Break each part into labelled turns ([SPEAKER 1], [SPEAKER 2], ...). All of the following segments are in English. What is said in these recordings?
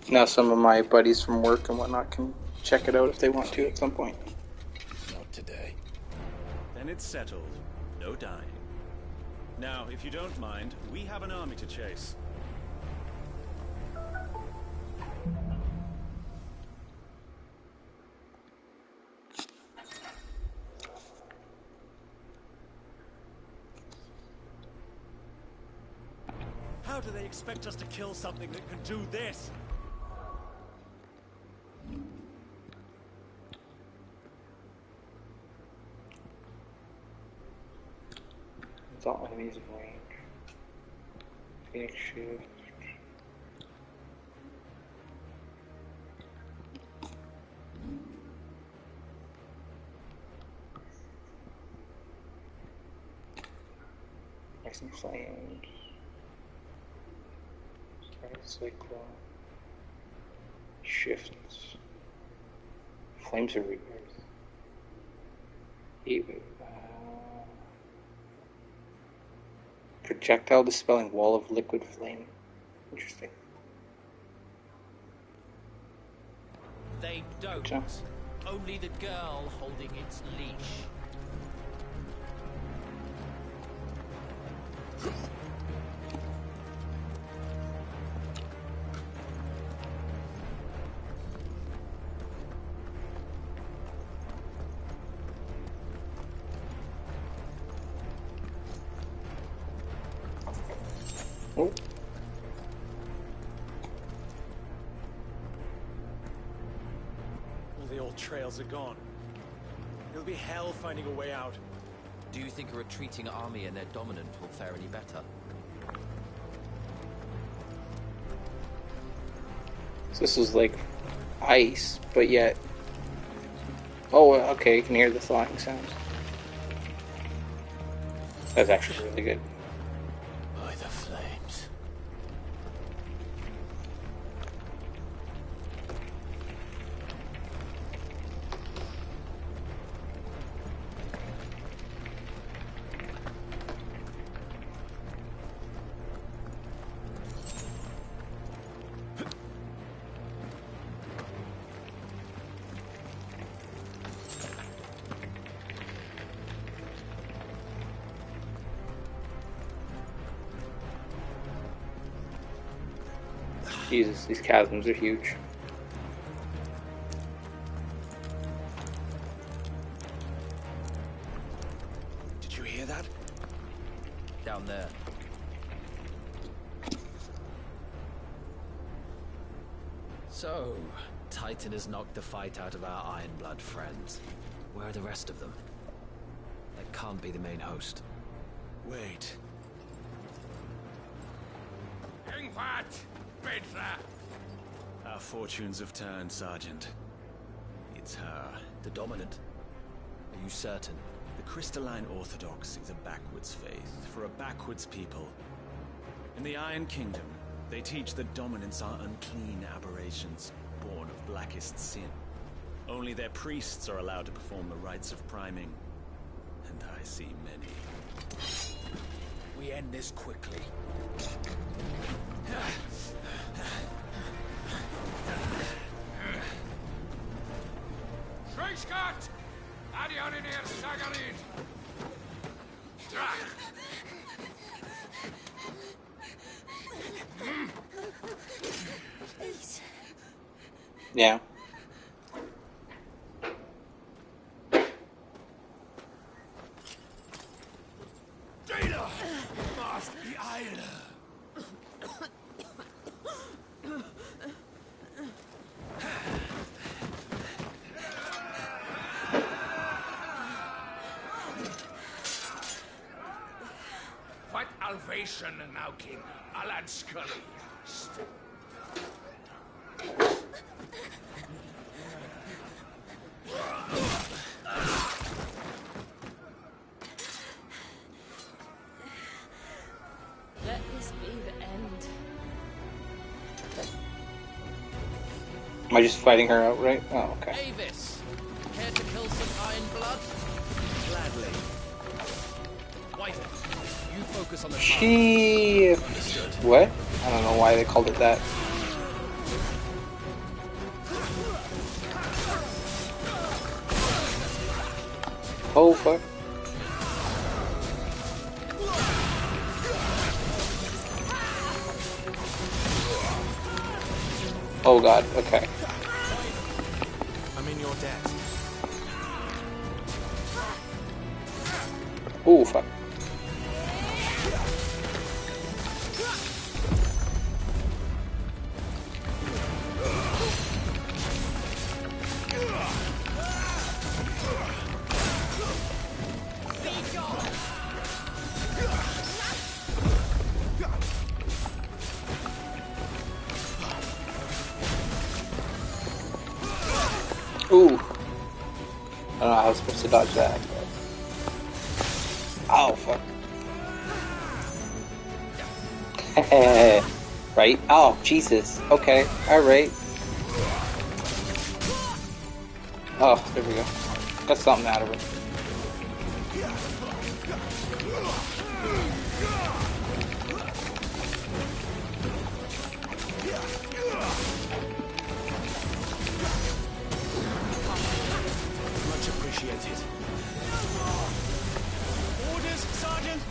[SPEAKER 1] Now some of my buddies from work and whatnot can check it out if they want to at some point.
[SPEAKER 2] Not today.
[SPEAKER 3] Then it's settled. No dying. Now, if you don't mind, we have an army to chase. How do they expect us to kill something that can do this?
[SPEAKER 1] It's all enemies in range. Phoenix shift. Rising flames. Cyclone. Shifts. Flames are rebirth. Projectile dispelling wall of liquid flame. Interesting.
[SPEAKER 4] They don't.
[SPEAKER 1] Gotcha.
[SPEAKER 4] Only the girl holding its leash.
[SPEAKER 1] Oh.
[SPEAKER 3] All the old trails are gone. It'll be hell finding a way out.
[SPEAKER 4] Do you think a retreating army and their dominant will fare any better?
[SPEAKER 1] So this is like ice, but yet... Oh, okay, you can hear the thawing sounds. That's actually really good.
[SPEAKER 2] By the flames.
[SPEAKER 1] Jesus, these chasms are huge.
[SPEAKER 3] Did you hear that?
[SPEAKER 4] Down there. So, Titan has knocked the fight out of our Ironblood friends. Where are the rest of them? That can't be the main host.
[SPEAKER 3] Wait. Our fortunes have turned, Sergeant. It's her.
[SPEAKER 4] The dominant? Are you certain?
[SPEAKER 3] The Crystalline Orthodox is a backwards faith for a backwards people. In the Iron Kingdom, they teach that dominants are unclean aberrations, born of blackest sin. Only their priests are allowed to perform the rites of priming. And I see many.
[SPEAKER 4] We end this quickly.
[SPEAKER 5] Scott! Adion in here, Sagarid!
[SPEAKER 1] Yeah.
[SPEAKER 5] Data! Must be Isla! Fight Alvation now, King. Alan Scully.
[SPEAKER 6] Let this be the end.
[SPEAKER 1] Am I just fighting her outright? Oh, okay.
[SPEAKER 4] Avis! Care to kill some Ironblood?
[SPEAKER 3] Gladly.
[SPEAKER 4] Wife, you focus on the
[SPEAKER 1] She... What? I don't know why they called it that. Oh fuck. Oh god, okay.
[SPEAKER 3] I'm in your debt.
[SPEAKER 1] Oh fuck. Ooh. I don't know how I was supposed to dodge that. But... oh, fuck. Right? Oh, Jesus. Okay. Alright. Oh, there we go. Got something out of it.
[SPEAKER 3] Much appreciated. Orders, Sergeant.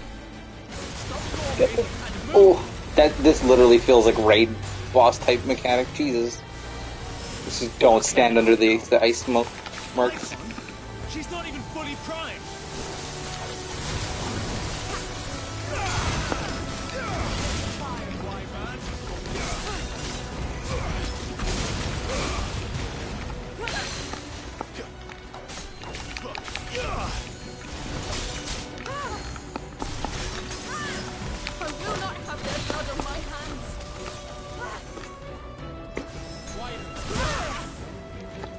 [SPEAKER 1] Oh, this literally feels like raid boss type mechanic. Jesus. This is don't stand under the ice smoke marks.
[SPEAKER 3] She's not even fully primed.
[SPEAKER 6] I will not have their blood on my hands.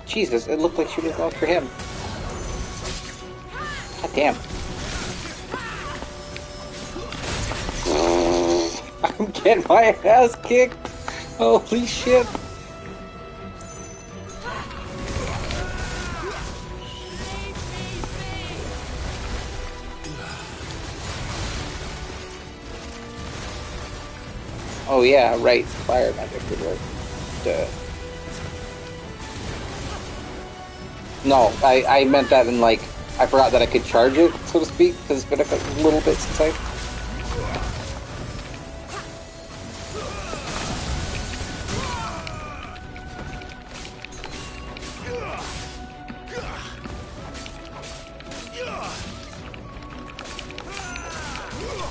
[SPEAKER 1] Jesus, it looked like she was going for him. God damn. I'm getting my ass kicked. Holy shit. Oh yeah, right. Fire magic would work. Duh. No, I meant that in like, I forgot that I could charge it, so to speak, because it's been a little bit since I...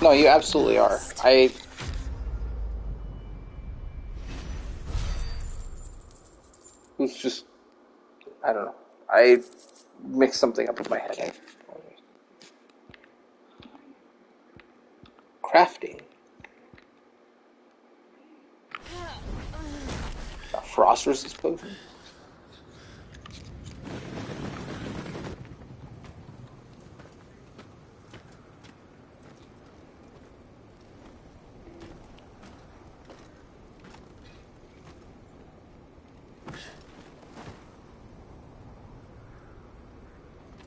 [SPEAKER 1] No, you absolutely are. I was just... I don't know. I mixed something up in my head. Crafting. A frost resist potion?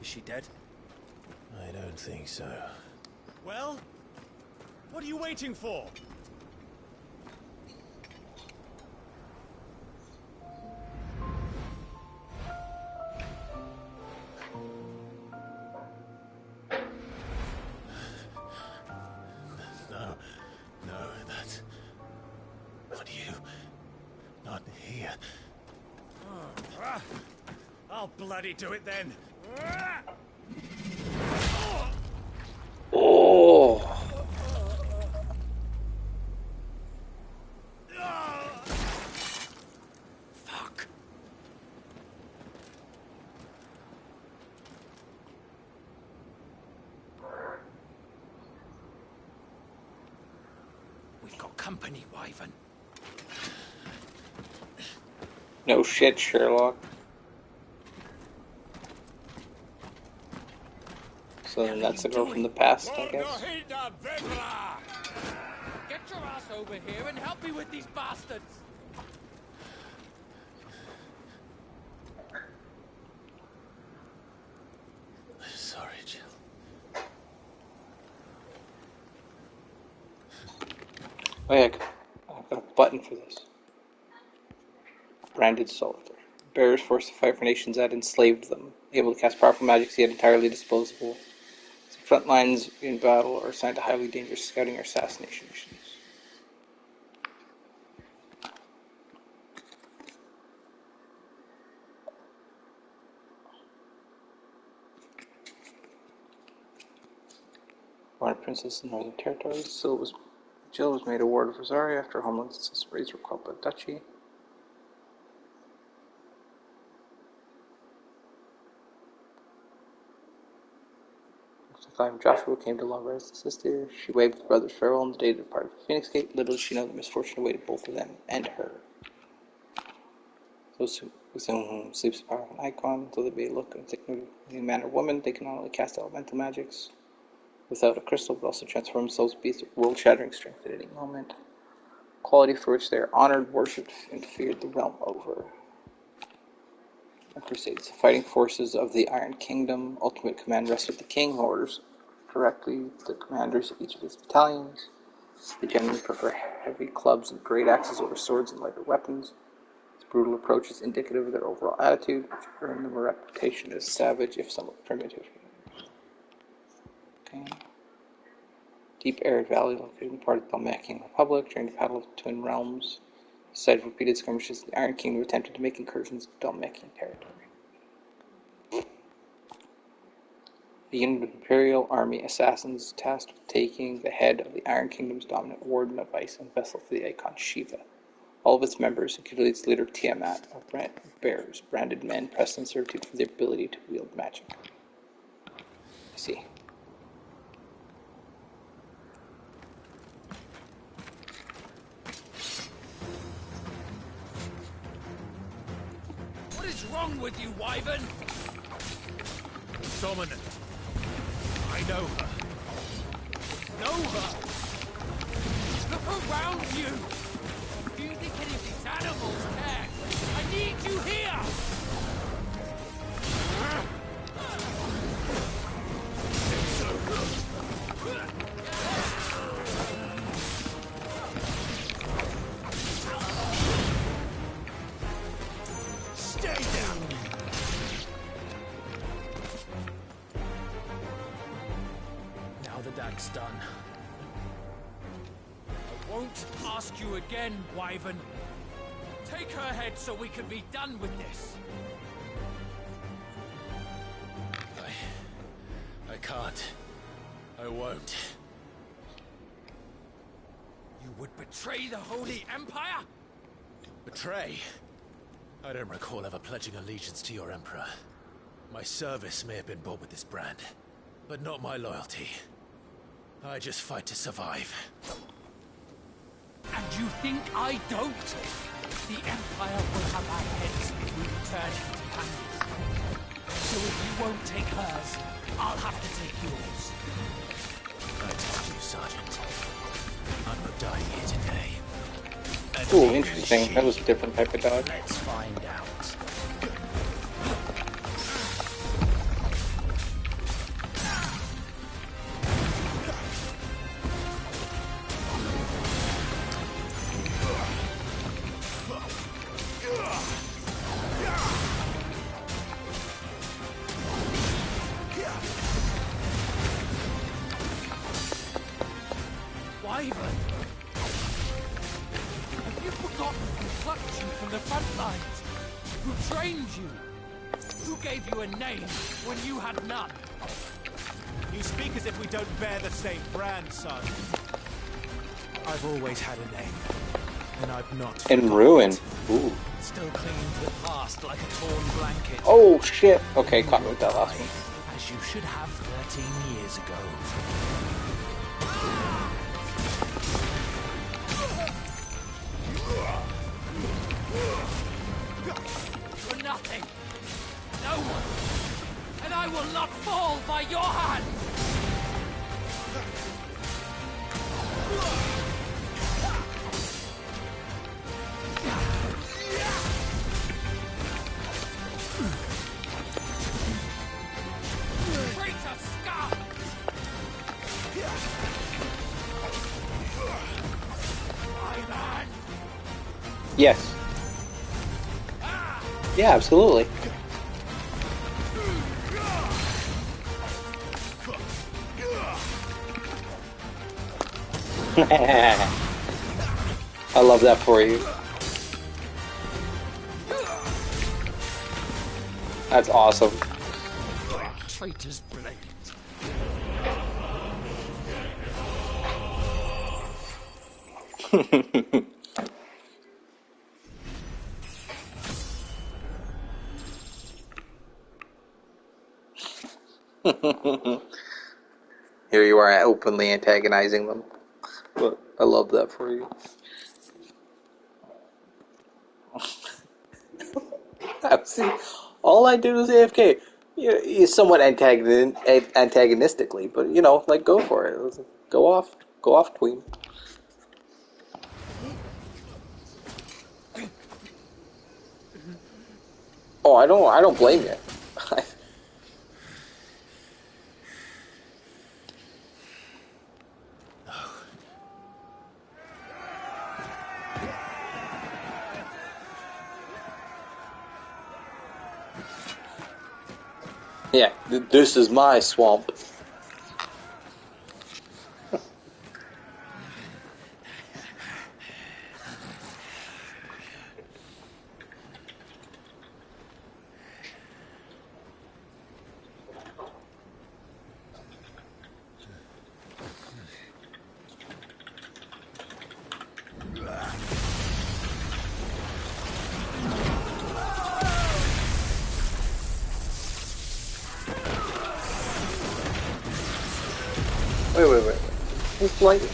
[SPEAKER 3] Is she dead?
[SPEAKER 2] I don't think so.
[SPEAKER 3] Well, what are you waiting for?
[SPEAKER 2] No, that's not you. Not here.
[SPEAKER 3] I'll bloody do it then.
[SPEAKER 1] Oh!
[SPEAKER 3] Fuck. We've got company, Wyvern.
[SPEAKER 1] No shit, Sherlock. So then that's the girl from the past, I guess.
[SPEAKER 5] Get your ass over here and help me with these bastards!
[SPEAKER 2] Sorry, Jill.
[SPEAKER 1] Oh yeah, I've got a button for this. Branded solitaire. bearers forced to fight for nations that enslaved them, able to cast powerful magics yet entirely disposable. Some front lines in battle are assigned to highly dangerous scouting or assassination missions. Born a princess in the Northern Territories, Jill was made a ward of Rosaria after her homeland sister raised her called duchy. After Joshua came to love her as a sister, she waved his brother's farewell on the day to depart from Phoenix Gate. Little did she know the misfortune awaited both of them and her. Those with whom sleeps the power of an icon, though they may look and think in man or woman, they can not only cast elemental magics without a crystal, but also transform themselves to beasts of world-shattering strength at any moment. Quality for which they are honored, worshipped, and feared the realm over. Crusades. The fighting forces of the Iron Kingdom. Ultimate command rests with the king, who orders directly the commanders of each of his battalions. They generally prefer heavy clubs and great axes over swords and lighter weapons. This brutal approach is indicative of their overall attitude, which earned them a reputation as savage, if somewhat primitive. Okay. Deep arid valley located in part of the Dalmatian Republic. During the Battle of the Twin Realms, the site of repeated skirmishes, the Iron Kingdom attempted to make incursions into Dalmatian territory. A unit of Imperial Army assassins tasked with taking the head of the Iron Kingdom's dominant warden of ice and vessel for the icon Shiva. All of its members, including its leader Tiamat, are bearers, branded men pressed in servitude for their ability to wield magic. I see.
[SPEAKER 5] What is wrong with you, Wyvern?
[SPEAKER 2] Dominant. I know her.
[SPEAKER 5] Know her? Look around you! Do you think any of these animals care? I need you here!
[SPEAKER 2] Stay down.
[SPEAKER 4] Now the dag's done.
[SPEAKER 5] I won't ask you again, Wyvern. Take her head so we can be done with this.
[SPEAKER 2] I can't. I won't.
[SPEAKER 5] You would betray the Holy Empire?
[SPEAKER 2] Betray? I don't recall ever pledging allegiance to your Emperor. My service may have been bought with this brand, but not my loyalty. I just fight to survive.
[SPEAKER 5] And you think I don't? The Empire will have our heads if we return empty-handed. So if you won't take hers, I'll have to take yours.
[SPEAKER 2] I told you, Sergeant. I'm not dying here today. And
[SPEAKER 1] Ooh,
[SPEAKER 2] neither
[SPEAKER 1] interesting.
[SPEAKER 2] is she.
[SPEAKER 1] That was a different type of dog.
[SPEAKER 4] Let's find out.
[SPEAKER 5] Wyvern! Have you forgotten who plucked you from the front lines? Who trained you? Who gave you a name when you had none?
[SPEAKER 2] You speak as if we don't bear the same brand, son. I've always had a name, and I've not
[SPEAKER 1] In
[SPEAKER 2] forgotten
[SPEAKER 1] ruin.
[SPEAKER 2] it.
[SPEAKER 1] Ooh.
[SPEAKER 4] Still clinging to the past like a torn blanket.
[SPEAKER 1] Oh shit. Okay, caught me with that last one.
[SPEAKER 4] As you should have 13 years ago.
[SPEAKER 5] For nothing. No one. And I will not fall by your hand. Traitor scum! My man!
[SPEAKER 1] Yes. Yeah, absolutely. I love that for you. That's awesome.
[SPEAKER 5] Traitor's blade.
[SPEAKER 1] Here you are openly antagonizing them. But I love that for you. See, all I did was AFK. You're somewhat antagonistically, but you know, like go for it. Go off, Queen. Oh, I don't blame you. Yeah, this is my swamp. Wait. It's lightning.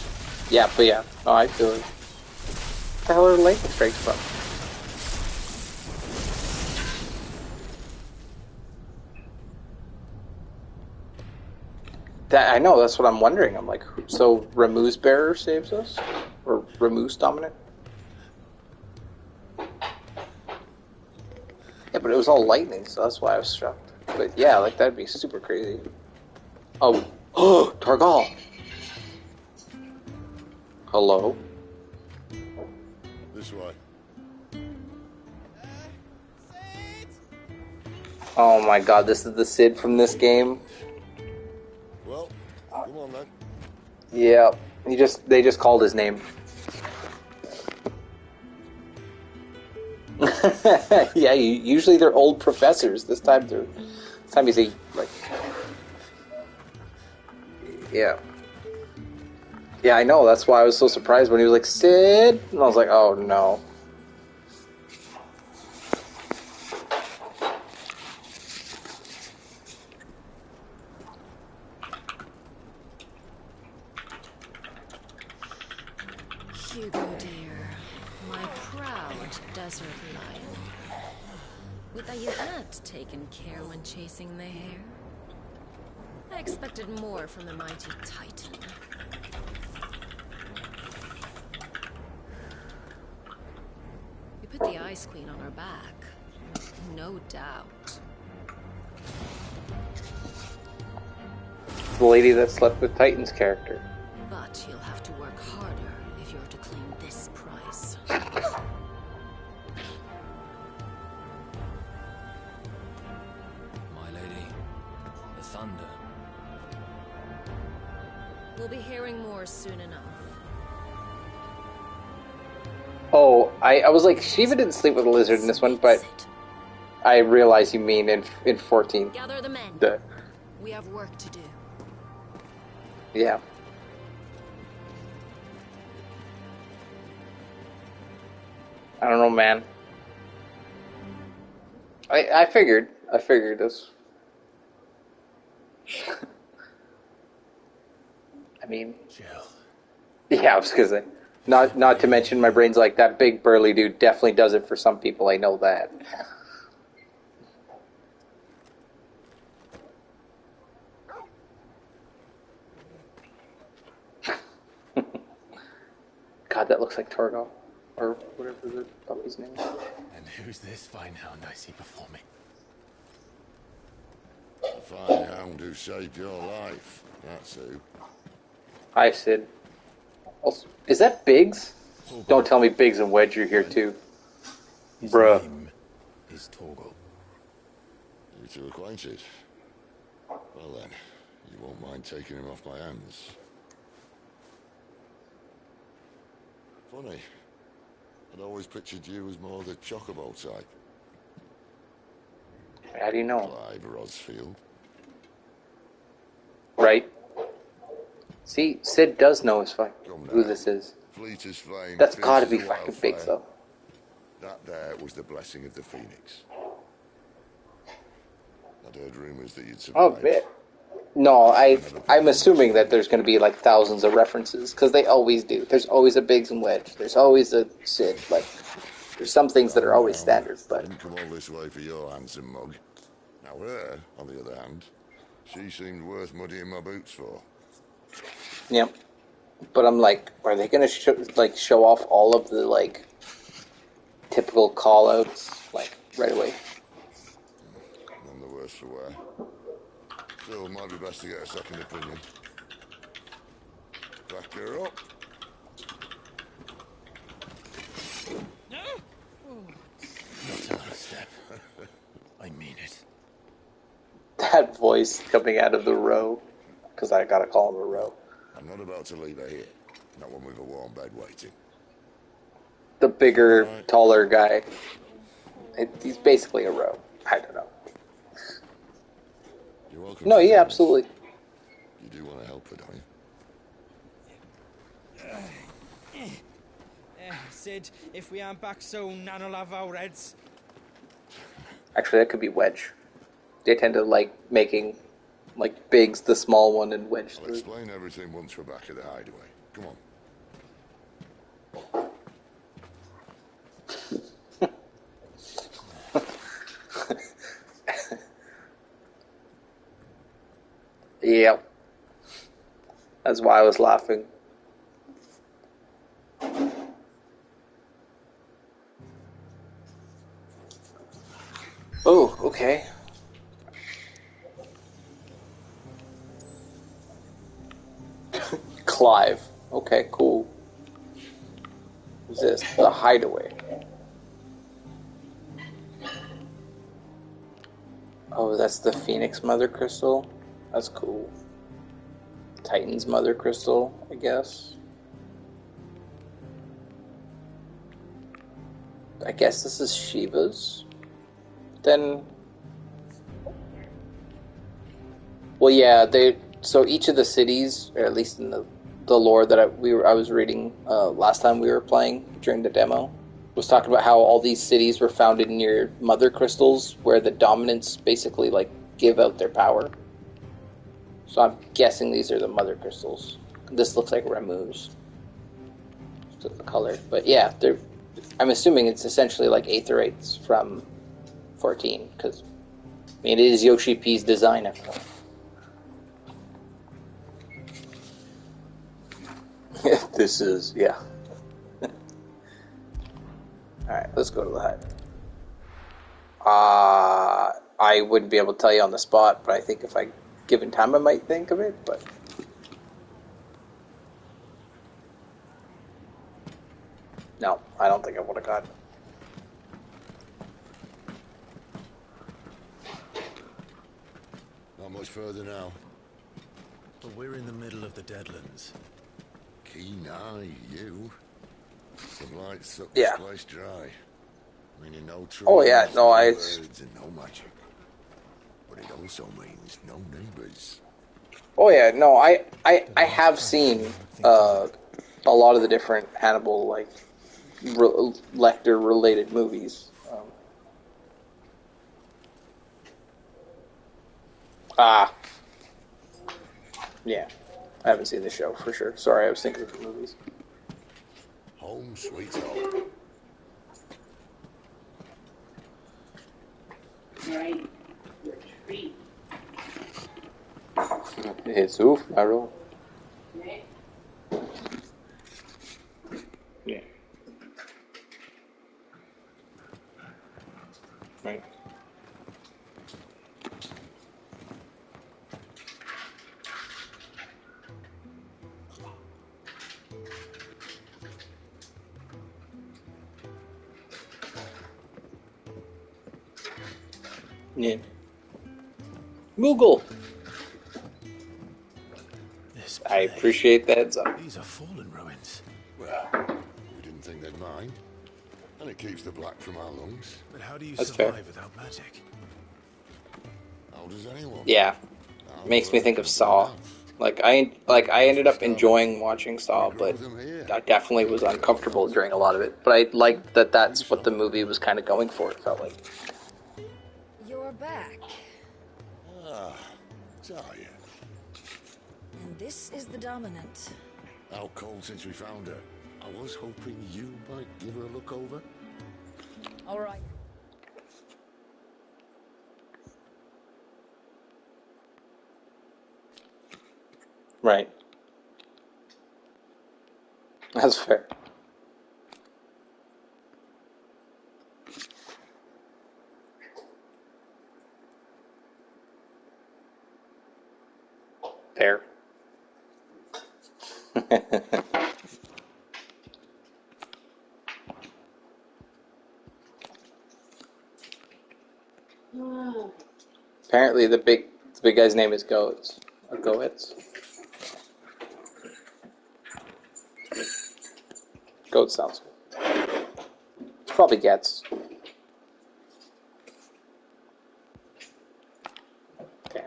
[SPEAKER 1] Yeah, but yeah. Oh, I feel it. What the hell are lightning strikes from? That I know. That's what I'm wondering. I'm like, so Ramu's bearer saves us, or Ramu's dominant? Yeah, but it was all lightning, so that's why I was shocked. But yeah, like that'd be super crazy. Oh, Targal. Hello.
[SPEAKER 7] This way.
[SPEAKER 1] Oh my God, this is the Cid from this game.
[SPEAKER 7] Well, come on then.
[SPEAKER 1] Yeah, they just called his name. Yeah, usually they're old professors. This time he's a like. Yeah. Yeah, I know. That's why I was so surprised when he was like Cid, and I was like, oh no.
[SPEAKER 6] Hugo, dear, my proud desert lion. Would that you had taken care when chasing the hare. I expected more from the mighty Titan. We put the Ice Queen on our back, no doubt.
[SPEAKER 1] The lady that slept with Titan's character.
[SPEAKER 6] But you'll have to work harder if you're to claim this prize.
[SPEAKER 4] My lady, the thunder.
[SPEAKER 6] We'll be hearing more soon enough.
[SPEAKER 1] Oh, I was like, Shiva didn't sleep with a lizard in this one, but I realize you mean in 14.
[SPEAKER 6] Gather the men.
[SPEAKER 1] The,
[SPEAKER 6] We have work to do.
[SPEAKER 1] yeah. I don't know, man. I figured this. I mean,
[SPEAKER 2] Jill.
[SPEAKER 1] yeah, I was gonna say. Not to mention, my brain's like, that big burly dude definitely does it for some people. I know that. God, that looks like Torgo, or whatever the puppy's name is.
[SPEAKER 2] And who's this fine hound I see before me?
[SPEAKER 7] A fine hound who saved your life. That's who.
[SPEAKER 1] Hi, Sid. Also, is that Biggs? Don't tell me Biggs and Wedge are here too.
[SPEAKER 2] His
[SPEAKER 1] Bruh.
[SPEAKER 2] name is Torgal.
[SPEAKER 7] You two acquainted? Well then, you won't mind taking him off my hands. Funny. I'd always pictured you as more the chocobo type.
[SPEAKER 1] How do you know?
[SPEAKER 7] Clive Rosfield.
[SPEAKER 1] Right? See, Sid does know who this is.
[SPEAKER 7] Fleet as flame.
[SPEAKER 1] That's
[SPEAKER 7] fierce
[SPEAKER 1] gotta
[SPEAKER 7] as
[SPEAKER 1] be
[SPEAKER 7] a
[SPEAKER 1] fucking
[SPEAKER 7] wildfire.
[SPEAKER 1] Biggs, though.
[SPEAKER 7] That there was the blessing of the Phoenix. I'd heard rumors that you'd
[SPEAKER 1] Oh,
[SPEAKER 7] survived.
[SPEAKER 1] bit. No, I'm assuming that there's going to be like thousands of references, because they always do. There's always a Biggs and Wedge. There's always a Sid. Like, there's some things that are always standard,
[SPEAKER 7] I
[SPEAKER 1] but...
[SPEAKER 7] didn't come all this way for your handsome mug. Now her, on the other hand, she seemed worth muddying my boots for.
[SPEAKER 1] Yep. But I'm like, are they going to show off all of the, like, typical call-outs, like, right away?
[SPEAKER 7] None the worse for wear. Still, might be best to get a second opinion. Back her up.
[SPEAKER 2] Not another step. I mean it.
[SPEAKER 1] That voice coming out of the row, because I gotta call him a row.
[SPEAKER 7] I'm not about to leave her here. Not one with a warm bed waiting.
[SPEAKER 1] The bigger, taller guy. He's basically a row. I don't know.
[SPEAKER 7] You're welcome.
[SPEAKER 1] No,
[SPEAKER 7] to
[SPEAKER 1] yeah,
[SPEAKER 7] join us.
[SPEAKER 1] absolutely.
[SPEAKER 7] You do want to help her, don't you?
[SPEAKER 5] Sid, if we aren't back soon, Nan'll have our heads.
[SPEAKER 1] Actually, that could be Wedge. They tend to like making, like, Biggs the small one and Wedge
[SPEAKER 7] I'll
[SPEAKER 1] the...
[SPEAKER 7] explain everything once we're back at the hideaway. Come on. Yep. That's why I was laughing. Oh, okay. Clive. Okay, cool. Who's this? The Hideaway. Oh, that's the Phoenix Mother Crystal? That's cool. Titan's Mother Crystal, I guess. I guess this is Shiva's. Then... Well, yeah, so each of the cities, or at least in the lore that I was reading last time we were playing during the demo, was talking about how all these cities were founded near mother crystals, where the dominants basically like give out their power. So I'm guessing these are the mother crystals. This looks like Ramu's. The color, but yeah, I'm assuming it's essentially like Aetherites from 14, because I mean it is Yoshi P's design. This is, yeah. Alright, let's go to the hut. I wouldn't be able to tell you on the spot, but I think if I given time I might think of it, but... No, I don't think I would have got it. Not much further now.
[SPEAKER 2] But we're in the middle of the Deadlands.
[SPEAKER 7] Keen eye, you. Some light suck
[SPEAKER 1] Yeah.
[SPEAKER 7] this place dry. Meaning no trees,
[SPEAKER 1] Oh, yeah, no,
[SPEAKER 7] no birds, and no magic. But it also means no neighbors.
[SPEAKER 1] Oh yeah, no, I have seen a lot of the different Hannibal, like, Lecter-related movies. Yeah. I haven't seen the show, for sure. Sorry, I was thinking of the movies.
[SPEAKER 7] Home sweet home.
[SPEAKER 8] Right. Retreat.
[SPEAKER 1] Jesus, Maro.
[SPEAKER 8] Right.
[SPEAKER 1] Yeah. Right.
[SPEAKER 7] Yeah. Moogle!
[SPEAKER 2] This
[SPEAKER 7] I
[SPEAKER 2] place.
[SPEAKER 7] appreciate the heads up.
[SPEAKER 2] These are fallen ruins.
[SPEAKER 9] Well, we didn't think they'd mind. And it keeps the black from our lungs.
[SPEAKER 2] But how do you
[SPEAKER 7] That's fair.
[SPEAKER 2] survive without magic?
[SPEAKER 9] How does anyone?
[SPEAKER 7] Yeah.
[SPEAKER 9] Our
[SPEAKER 7] Makes me
[SPEAKER 9] world
[SPEAKER 7] think of
[SPEAKER 9] is
[SPEAKER 7] Saw.
[SPEAKER 9] enough.
[SPEAKER 7] I ended up enjoying watching Saw, but I definitely was uncomfortable during a lot of it. But I liked that that's what the movie was kind of going for, it felt like.
[SPEAKER 10] You're back.
[SPEAKER 9] Ah, Talia.
[SPEAKER 10] And this is the Dominant.
[SPEAKER 9] Out cold since we found her. I was hoping you might give her a look over.
[SPEAKER 10] All right.
[SPEAKER 7] Right. That's fair. Fair. Apparently the big guy's name is Goetz. Or Goetz. Goetz sounds good. It's probably Getz. Okay.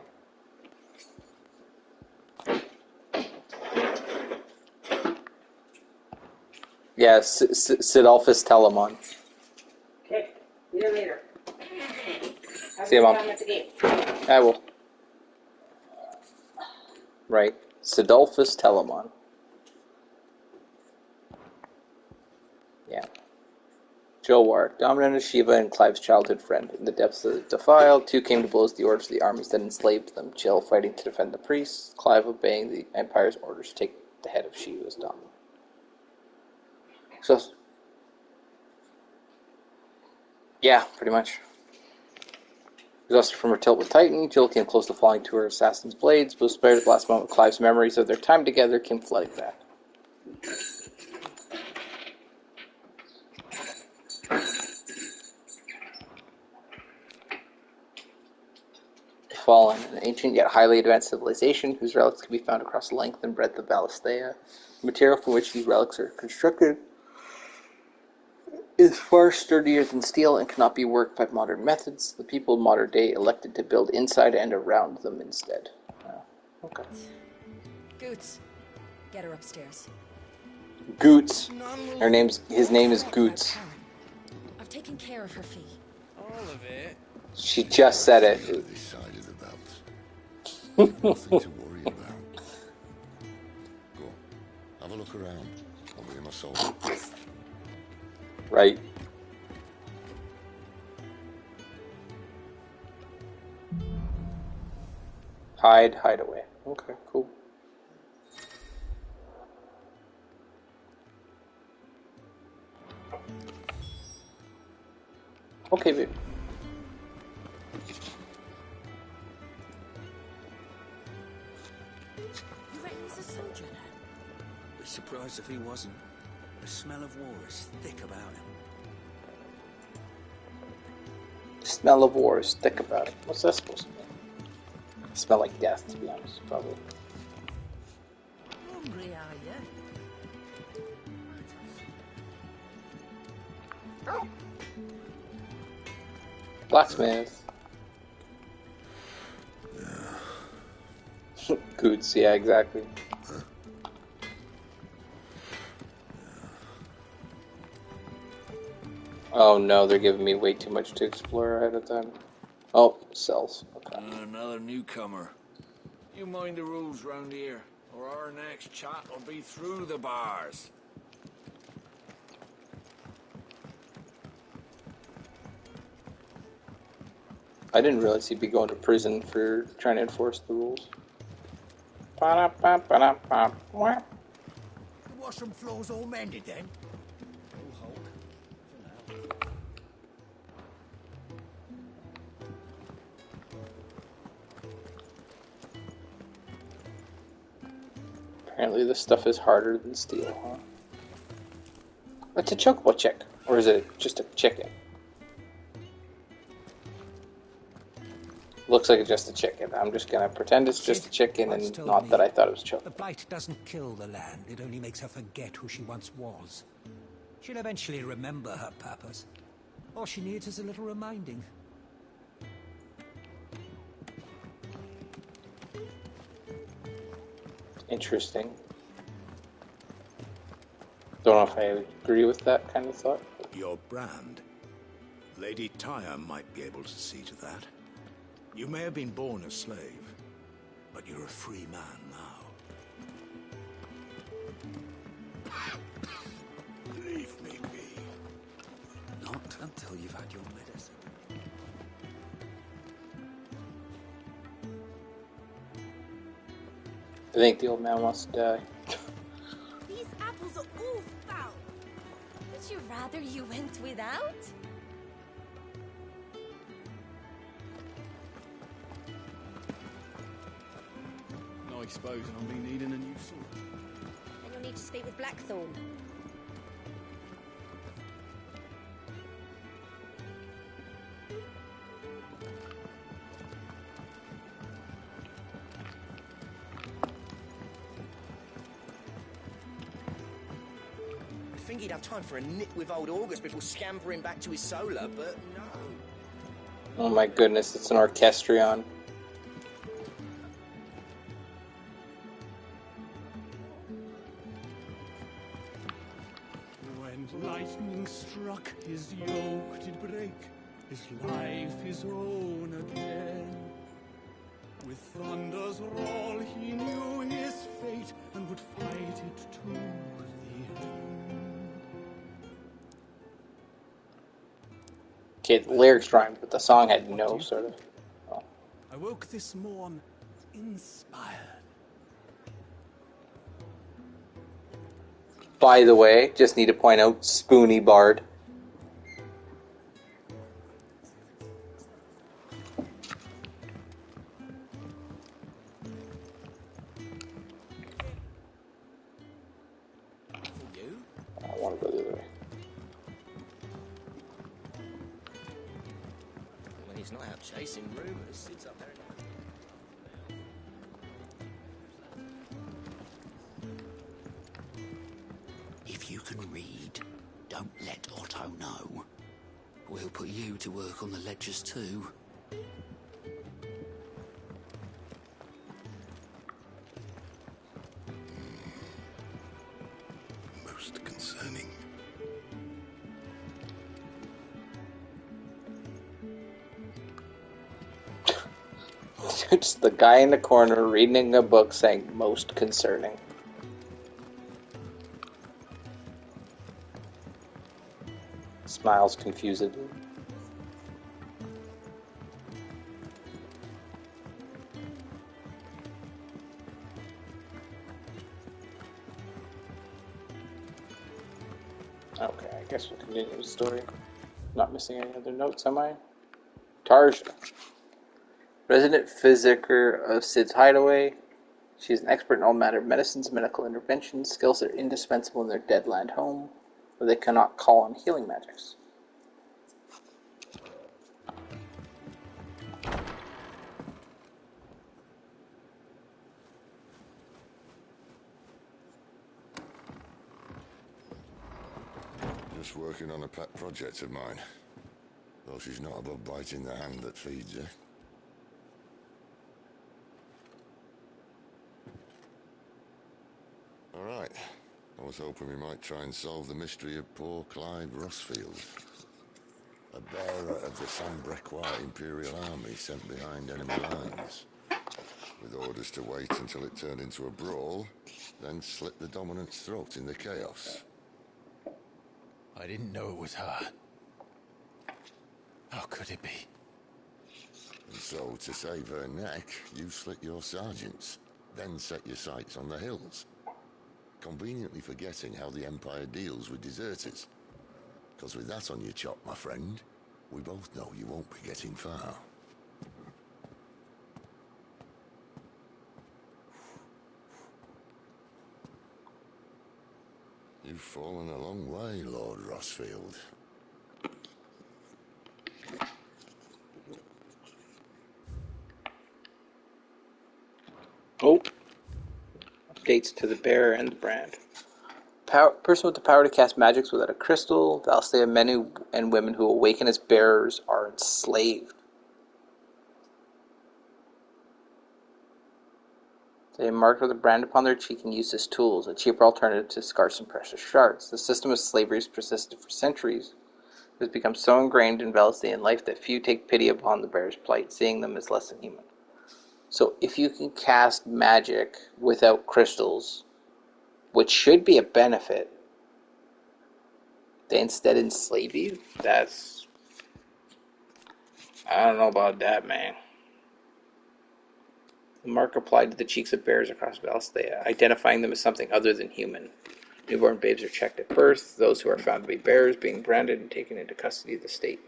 [SPEAKER 7] Yeah, Sidolphus Telamon.
[SPEAKER 8] Okay, see you later. Have
[SPEAKER 7] See you,
[SPEAKER 8] a good
[SPEAKER 7] Mom.
[SPEAKER 8] time at the game.
[SPEAKER 7] I will. Right. Sidolphus Telamon. Yeah. Joe Warwick, dominant of Shiva and Clive's childhood friend. In the depths of the defile, two came to blows the orders of the armies that enslaved them. Jill fighting to defend the priests, Clive obeying the Empire's orders to take the head of Shiva's dominant. So, yeah, pretty much. Exhausted from her tilt with Titan, Jill came close to falling to her assassin's blades, but was spared at the last moment. Clive's memories of their time together came flooding back. Fallen, an ancient yet highly advanced civilization whose relics can be found across the length and breadth of Valisthea. The material from which these relics are constructed is far sturdier than steel and cannot be worked by modern methods. The people of modern day elected to build inside and around them instead. Okay.
[SPEAKER 10] Goots, get her upstairs.
[SPEAKER 7] Goots. His name is Goots.
[SPEAKER 10] I've taken care of her fee.
[SPEAKER 5] All of it?
[SPEAKER 7] She just said it.
[SPEAKER 9] This side of the belt. Nothing to worry about. Go, have a look around. I'll be in my soul.
[SPEAKER 7] Right. Hide away. Okay, cool. Okay, babe.
[SPEAKER 10] You reckon he's a soldier now?
[SPEAKER 11] Be surprised if he wasn't. The smell of war is thick about him.
[SPEAKER 7] Smell of war is thick about it. What's that supposed to mean? Smell like death, to be honest, probably.
[SPEAKER 10] Hungry, are you?
[SPEAKER 7] Blacksmith. Goods, yeah, exactly. Oh no, they're giving me way too much to explore ahead of time. Oh, cells. Okay.
[SPEAKER 11] Another newcomer. You mind the rules round here, or our next chat will be through the bars.
[SPEAKER 7] I didn't realize he'd be going to prison for trying to enforce the rules.
[SPEAKER 5] The washroom floor's all mended then?
[SPEAKER 7] Apparently this stuff is harder than steel, huh? It's a chocobo chick. Or is it just a chicken? Looks like it's just a chicken. I'm just gonna pretend it's just a chicken and not that I thought it was choking.
[SPEAKER 5] The blight doesn't kill the land, it only makes her forget who she once was. She'll eventually remember her purpose. All she needs is a little reminding.
[SPEAKER 7] Interesting. Don't know if I agree with that kind of thought.
[SPEAKER 12] Your brand. Lady Tyre might be able to see to that. You may have been born a slave, but you're a free man now. Leave me be.
[SPEAKER 5] Not until you've had your medicine.
[SPEAKER 7] I think the old man wants to die.
[SPEAKER 6] These apples are all foul. Would you rather you went without?
[SPEAKER 3] I suppose I'll be needing a new sword.
[SPEAKER 10] And you'll need to speak with Blackthorn.
[SPEAKER 13] I think he'd have time for a nip with old August before scampering back to his solar, but no.
[SPEAKER 7] Oh my goodness, it's an orchestrion.
[SPEAKER 3] Lightning struck, his yoke did break, his life his own again. With thunder's roll he knew his fate, and would fight it to the end.
[SPEAKER 7] Okay, the lyrics rhymed, but the song had no sort of... Oh.
[SPEAKER 3] I woke this morn inspired.
[SPEAKER 7] By the way, just need to point out, Spoony Bard. I want to go the other way.
[SPEAKER 13] When he's not out chasing rumours, sits up there.
[SPEAKER 14] If you can read, don't let Otto know. We'll put you to work on the ledgers too.
[SPEAKER 9] Most concerning.
[SPEAKER 7] It's the guy in the corner reading a book saying, most concerning. Smiles confusedly. Okay, I guess we'll continue the story. Not missing any other notes, am I? Tarja. Resident physiker of Sid's hideaway. She's an expert in all matter of medicines, medical interventions, skills that are indispensable in their deadland home, where they cannot call on healing magics.
[SPEAKER 9] Just working on a pet project of mine. Though she's not above biting the hand that feeds her. Alright. I was hoping we might try and solve the mystery of poor Clive Rossfield. A bearer of the Sambrequois Imperial Army sent behind enemy lines. With orders to wait until it turned into a brawl, then slit the dominant's throat in the chaos.
[SPEAKER 2] I didn't know it was her. How could it be?
[SPEAKER 9] And so, to save her neck, you slit your sergeants, then set your sights on the hills. Conveniently forgetting how the Empire deals with deserters. Because with that on your chop, my friend, we both know you won't be getting far. You've fallen a long way, Lord Rossfield.
[SPEAKER 1] Oh, updates to the bear and the brand. Person with the power to cast magics without a crystal. Valstea men and women who awaken as bearers are enslaved. They are marked with a brand upon their cheek and used as tools, a cheaper alternative to scarce and precious shards. The system of slavery has persisted for centuries. It has become so ingrained in Valestean life that few take pity upon the bear's plight, seeing them as less than human. So if you can cast magic without crystals, which should be a benefit, they instead enslave you? That's... I don't know about that, man. The mark applied to the cheeks of bears across Valstea, identifying them as something other than human. Newborn babes are checked at birth, those who are found to be bears being branded and taken into custody of the state.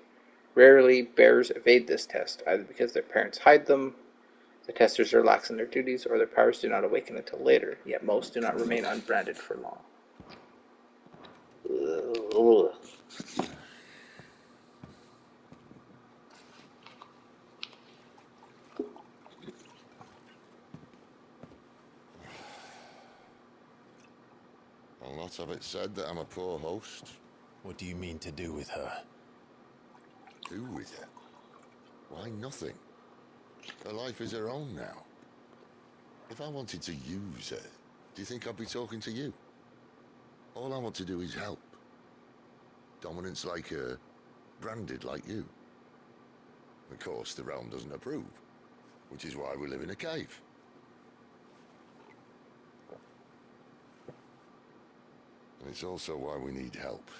[SPEAKER 1] Rarely, bears evade this test, either because their parents hide them, the testers are lax in their duties, or their powers do not awaken until later, yet most do not remain unbranded for long. Ugh.
[SPEAKER 9] I'll not have it said that I'm a poor host.
[SPEAKER 2] What do you mean to do with her?
[SPEAKER 9] Do with her? Why, nothing. Her life is her own now. If I wanted to use her, do you think I'd be talking to you? All I want to do is help. Dominants like her, branded like you. Of course, the realm doesn't approve, which is why we live in a cave. And it's also why we need help.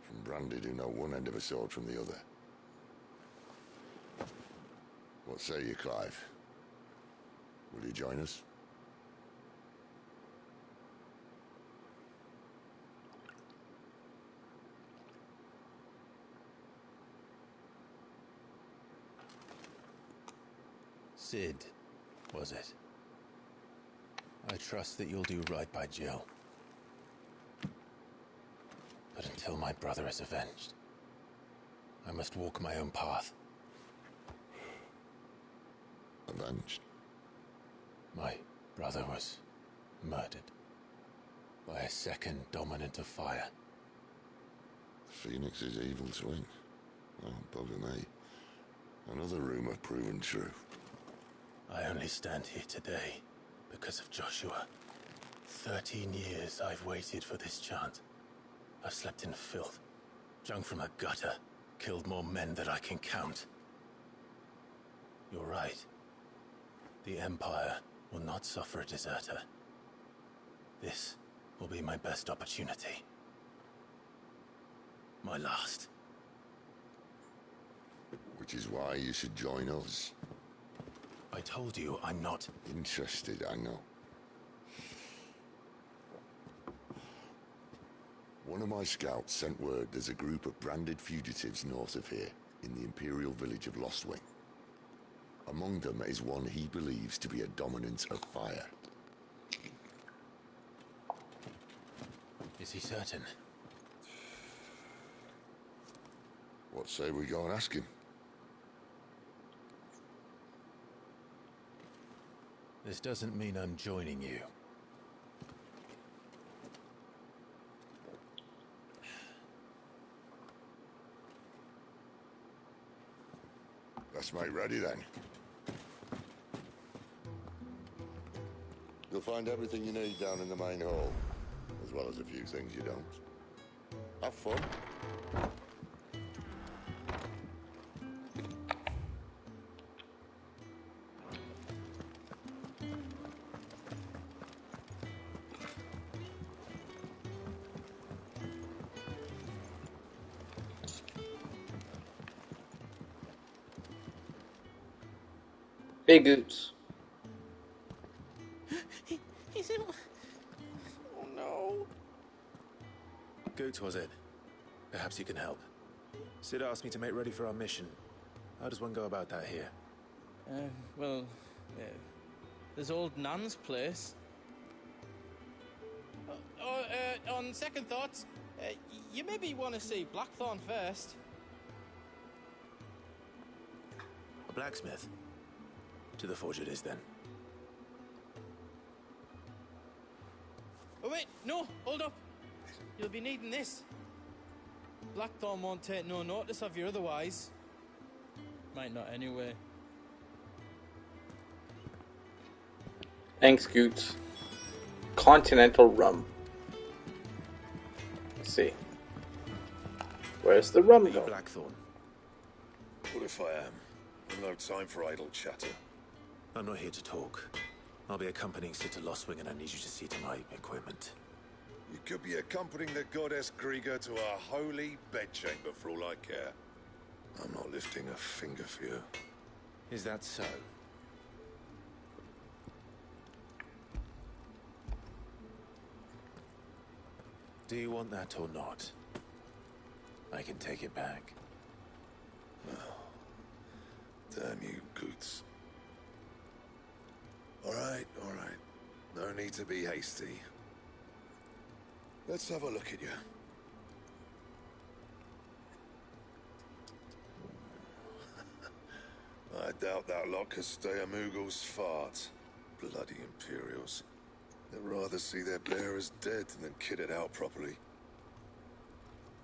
[SPEAKER 9] From branded who know one end of a sword from the other. What say you, Clive? Will you join us?
[SPEAKER 2] Sid, was it? I trust that you'll do right by Jill. But until my brother is avenged, I must walk my own path.
[SPEAKER 9] Avenged?
[SPEAKER 2] My brother was murdered by a second dominant of fire.
[SPEAKER 9] Phoenix's evil twin. Oh, bugger me. Another rumor proven true.
[SPEAKER 2] I only stand here today because of Joshua. 13 years I've waited for this chance. I've slept in filth, drunk from a gutter, killed more men than I can count. You're right. The Empire will not suffer a deserter. This will be my best opportunity. My last.
[SPEAKER 9] Which is why you should join us.
[SPEAKER 2] I told you I'm not
[SPEAKER 9] interested, I know. One of my scouts sent word there's a group of branded fugitives north of here, in the Imperial village of Lostwing. Among them is one he believes to be a dominant of fire.
[SPEAKER 2] Is he certain?
[SPEAKER 9] What say we go and ask him?
[SPEAKER 2] This doesn't mean I'm joining you.
[SPEAKER 9] Let's make ready then. You'll find everything you need down in the main hall, as well as a few things you don't. Have fun.
[SPEAKER 1] Big Goots.
[SPEAKER 5] He's in... Oh no.
[SPEAKER 2] Goots, was it? Perhaps you can help. Sid asked me to make ready for our mission. How does one go about that here?
[SPEAKER 5] Well, there's old Nan's place. On second thoughts, you maybe want to see Blackthorn first.
[SPEAKER 2] A blacksmith? To the forge it is then.
[SPEAKER 5] Oh wait, no, hold up. You'll be needing this. Blackthorn won't take no notice of you otherwise. Might not anyway.
[SPEAKER 7] Thanks, Goots. Continental rum. Let's see. Where's the rum going?
[SPEAKER 2] Blackthorn.
[SPEAKER 15] What if I am? I've no time for idle chatter.
[SPEAKER 2] I'm not here to talk. I'll be accompanying Sid to Lostwing, and I need you to see to my equipment.
[SPEAKER 15] You could be accompanying the goddess Krieger to a holy bedchamber for all I care. I'm not lifting a finger for you.
[SPEAKER 2] Is that so? Do you want that or not? I can take it back.
[SPEAKER 15] Damn you, Goots. All right. No need to be hasty. Let's have a look at you. I doubt that lot could stay a Moogle's fart. Bloody Imperials. They'd rather see their bearers dead than kitted out properly.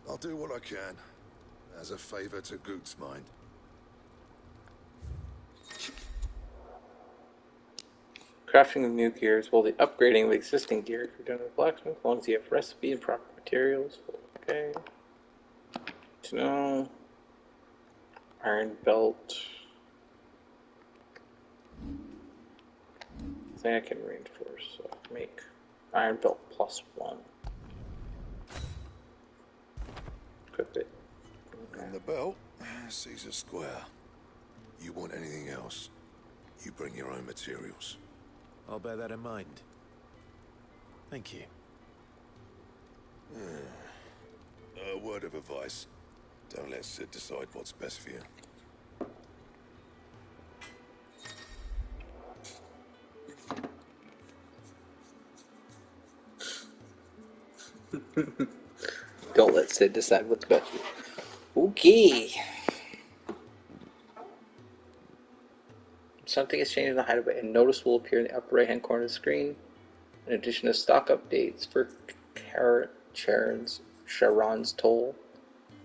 [SPEAKER 15] I'll do what I can, as a favor to Goot's mind.
[SPEAKER 7] Crafting of new gears while the upgrading of existing gear can be done with blacksmith as long as you have recipe and proper materials. Okay. To know. Iron belt. I think I can reinforce, so make iron belt +1. Equip it.
[SPEAKER 15] Okay. And the belt, Caesar Square. You want anything else, you bring your own materials.
[SPEAKER 2] I'll bear that in mind. Thank you.
[SPEAKER 15] A word of advice. Don't let Sid decide what's best for you.
[SPEAKER 7] Don't let Sid decide what's best for you. Okay. Something has changed in the hideaway. A notice will appear in the upper right-hand corner of the screen. In addition to stock updates for Charon's Toll,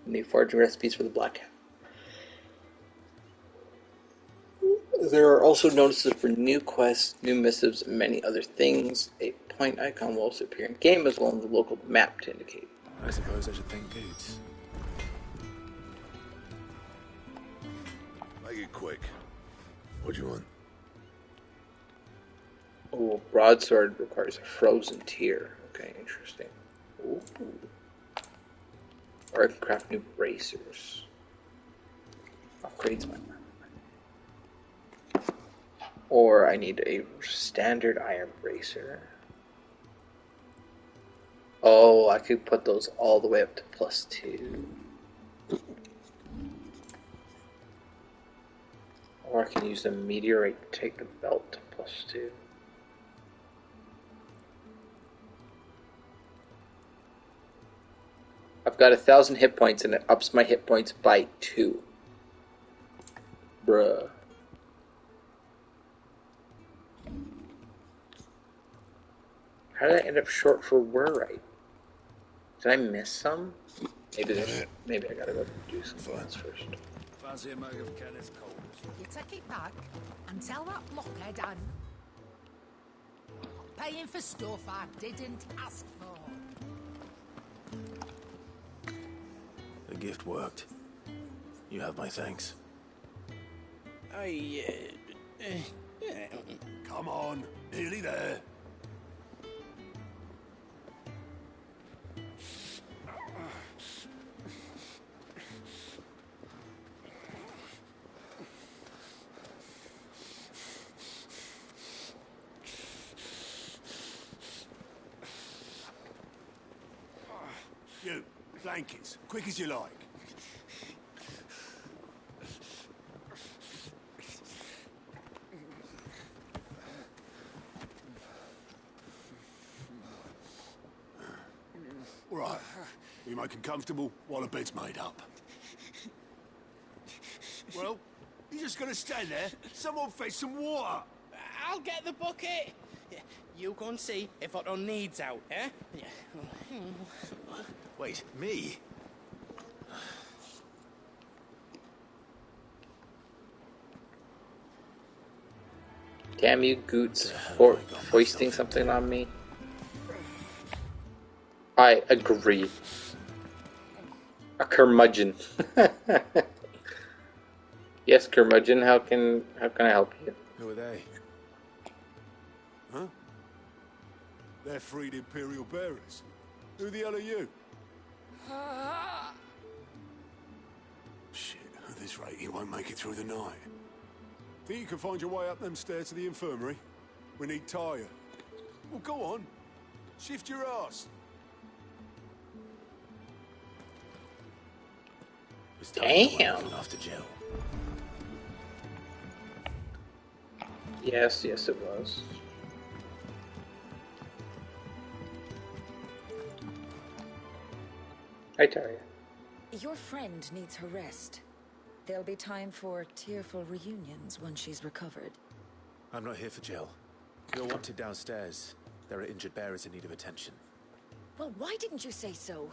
[SPEAKER 7] new foraging recipes for the Black Hat. There are also notices for new quests, new missives, and many other things. A point icon will also appear in game as well as the local map to indicate.
[SPEAKER 2] I suppose I should thank Goots.
[SPEAKER 15] Make it quick. What do you want?
[SPEAKER 7] Oh, broadsword requires a frozen tier. Okay, interesting. Ooh. Or I can craft new bracers. Upgrades my armor. Or I need a standard iron bracer. Oh, I could put those all the way up to +2. Or I can use a meteorite to take the belt to +2. I've got 1,000 hit points and it ups my hit points by 2. Bruh. How did I end up short for Wurrite? Did I miss some? Maybe I gotta go do some ones first.
[SPEAKER 11] Fancy a mug of Kenneth Coles?
[SPEAKER 16] You take it back and tell that blockhead I'm paying for stuff I didn't ask for.
[SPEAKER 2] The gift worked. You have my thanks.
[SPEAKER 12] Come on, nearly there. You, blankets, quick as you like. All right, we make him comfortable while the bed's made up. Well, you're just gonna stand there? Someone fetch some water.
[SPEAKER 5] I'll get the bucket.
[SPEAKER 13] You go and see if Otto needs out, eh?
[SPEAKER 2] Wait, me?
[SPEAKER 7] Damn you, Goots, for foisting something on me. I agree. A curmudgeon. Yes, curmudgeon. How can I help you?
[SPEAKER 2] Who are they?
[SPEAKER 15] Huh? They're freed Imperial bearers. Who the hell are you? Shit, at this rate he won't make it through the night. Think you can find your way up them stairs to the infirmary? We need Tyre. Well, go on. Shift your ass.
[SPEAKER 7] Damn.
[SPEAKER 2] After Jill.
[SPEAKER 7] Yes, it was. Hi, Taria.
[SPEAKER 10] Your friend needs her rest. There'll be time for tearful reunions once she's recovered.
[SPEAKER 2] I'm not here for Jill. You're wanted downstairs. There are injured bearers in need of attention.
[SPEAKER 10] Well, why didn't you say so?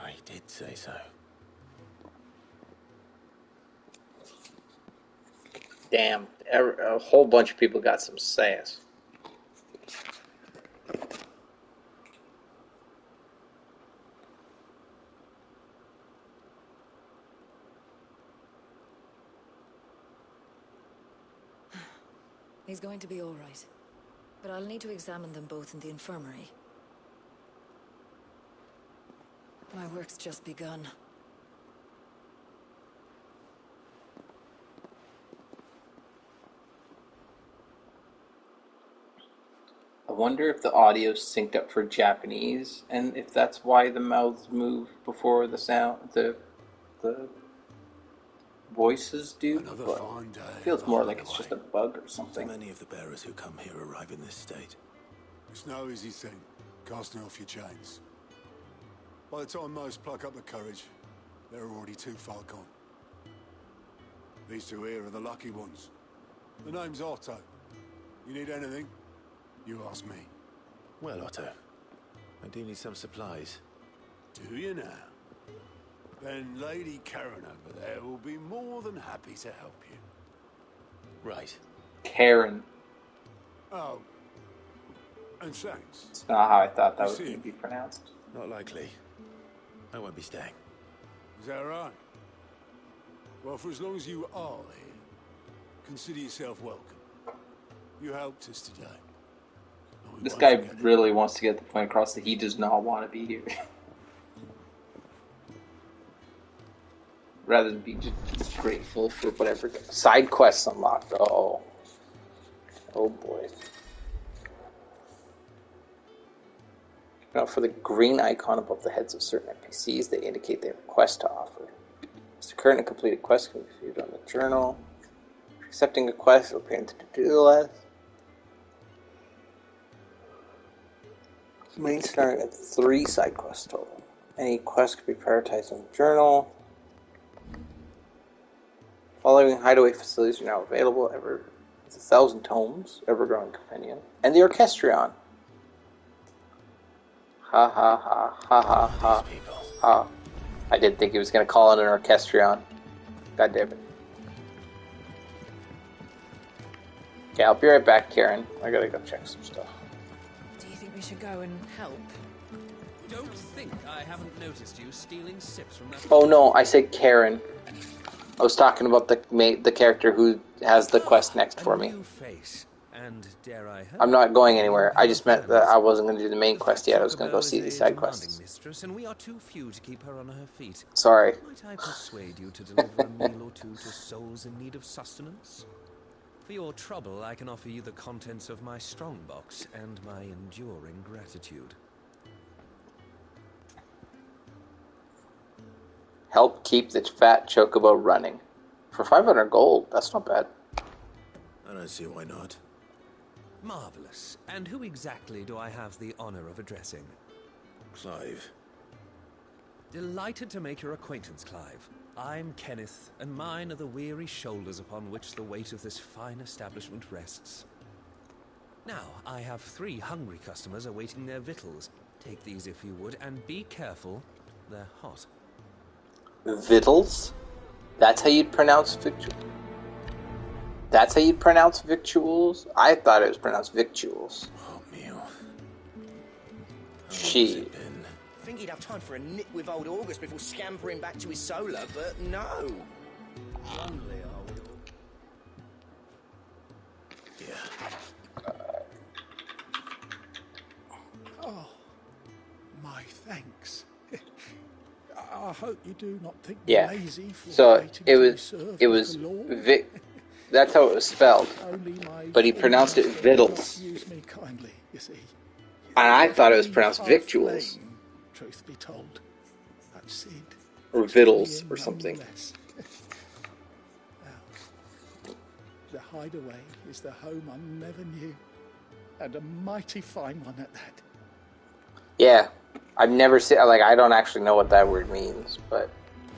[SPEAKER 2] I did say so.
[SPEAKER 7] Damn, a whole bunch of people got some sass.
[SPEAKER 10] He's going to be all right. But I'll need to examine them both in the infirmary. My work's just begun.
[SPEAKER 7] I wonder if the audio's synced up for Japanese, and if that's why the mouths move before the sound, the voices do.
[SPEAKER 15] Another
[SPEAKER 7] but
[SPEAKER 15] fine day.
[SPEAKER 7] it feels more like it's just a bug or something.
[SPEAKER 2] So many of the bearers who come here arrive in this state.
[SPEAKER 15] It's no easy thing, casting off your chains. By the time most pluck up the courage, they're already too far gone. These two here are the lucky ones. The name's Otto. You need anything? You ask me.
[SPEAKER 2] Well, Otto, I do need some supplies.
[SPEAKER 15] Do you now? Then Lady Karen over there will be more than happy to help you.
[SPEAKER 2] Right.
[SPEAKER 7] Karen.
[SPEAKER 15] Oh. And thanks.
[SPEAKER 7] It's not how I thought that was going to be pronounced.
[SPEAKER 2] Not likely. I won't be staying.
[SPEAKER 15] Is that right? Well, for as long as you are here, consider yourself welcome. You helped us today.
[SPEAKER 7] This guy really wants to get the point across that he does not want to be here. Rather than be just grateful for whatever side quests unlocked. Oh boy. Now, for the green icon above the heads of certain NPCs, they indicate they have a quest to offer. Mr. Current, a completed quest can be viewed on the journal. Accepting a quest will appear in the to-do list. Main start at 3 side quests total. Any quest can be prioritized in the journal. Following hideaway facilities are now available. It's 1,000 tomes, ever-growing companion, and the Orchestrion. Ha ha ha ha ha ha ha. I didn't think he was going to call it an Orchestrion. God damn it. Okay, I'll be right back, Karen. I gotta go check some stuff.
[SPEAKER 10] Do you think we should go and help?
[SPEAKER 4] Don't think I haven't noticed you stealing sips from that.
[SPEAKER 7] Oh no, I said Karen. I was talking about the character who has the quest next for me.
[SPEAKER 4] Face. And dare I
[SPEAKER 7] I'm not going anywhere. I just meant that I wasn't going to do the main quest yet. I was going to go see these side quests.
[SPEAKER 4] Mistress, and we are too few to keep her on her feet.
[SPEAKER 7] Sorry.
[SPEAKER 4] Might I persuade you to deliver a meal or two to souls in need of sustenance? For your trouble, I can offer you the contents of my strongbox and my enduring gratitude.
[SPEAKER 7] Help keep the fat chocobo running. For 500 gold, that's not bad.
[SPEAKER 2] I don't see why not.
[SPEAKER 4] Marvelous. And who exactly do I have the honor of addressing?
[SPEAKER 2] Clive.
[SPEAKER 4] Delighted to make your acquaintance, Clive. I'm Kenneth, and mine are the weary shoulders upon which the weight of this fine establishment rests. Now, I have 3 hungry customers awaiting their victuals. Take these if you would, and be careful. They're hot.
[SPEAKER 7] Victuals? That's how you'd pronounce victuals? That's how you'd pronounce victuals? I thought it was pronounced victuals.
[SPEAKER 2] Oh, meal.
[SPEAKER 7] She.
[SPEAKER 13] Think he'd have time for a nip with old August before scampering back to his solar, but no. Lonely are we all?
[SPEAKER 12] Yeah. Oh, my thanks. I hope you do not think me lazy for waiting to be served with galore.
[SPEAKER 7] That's how it was spelled. But he pronounced it vittles.
[SPEAKER 12] Use me kindly, you see.
[SPEAKER 7] And I thought it was pronounced victuals.
[SPEAKER 12] Lame, truth be told. But Sid,
[SPEAKER 7] or vittles or something.
[SPEAKER 12] Well, the hideaway is the home I never knew, and a mighty fine one at that.
[SPEAKER 7] Yeah, I've never seen. Like, I don't actually know what that word means, but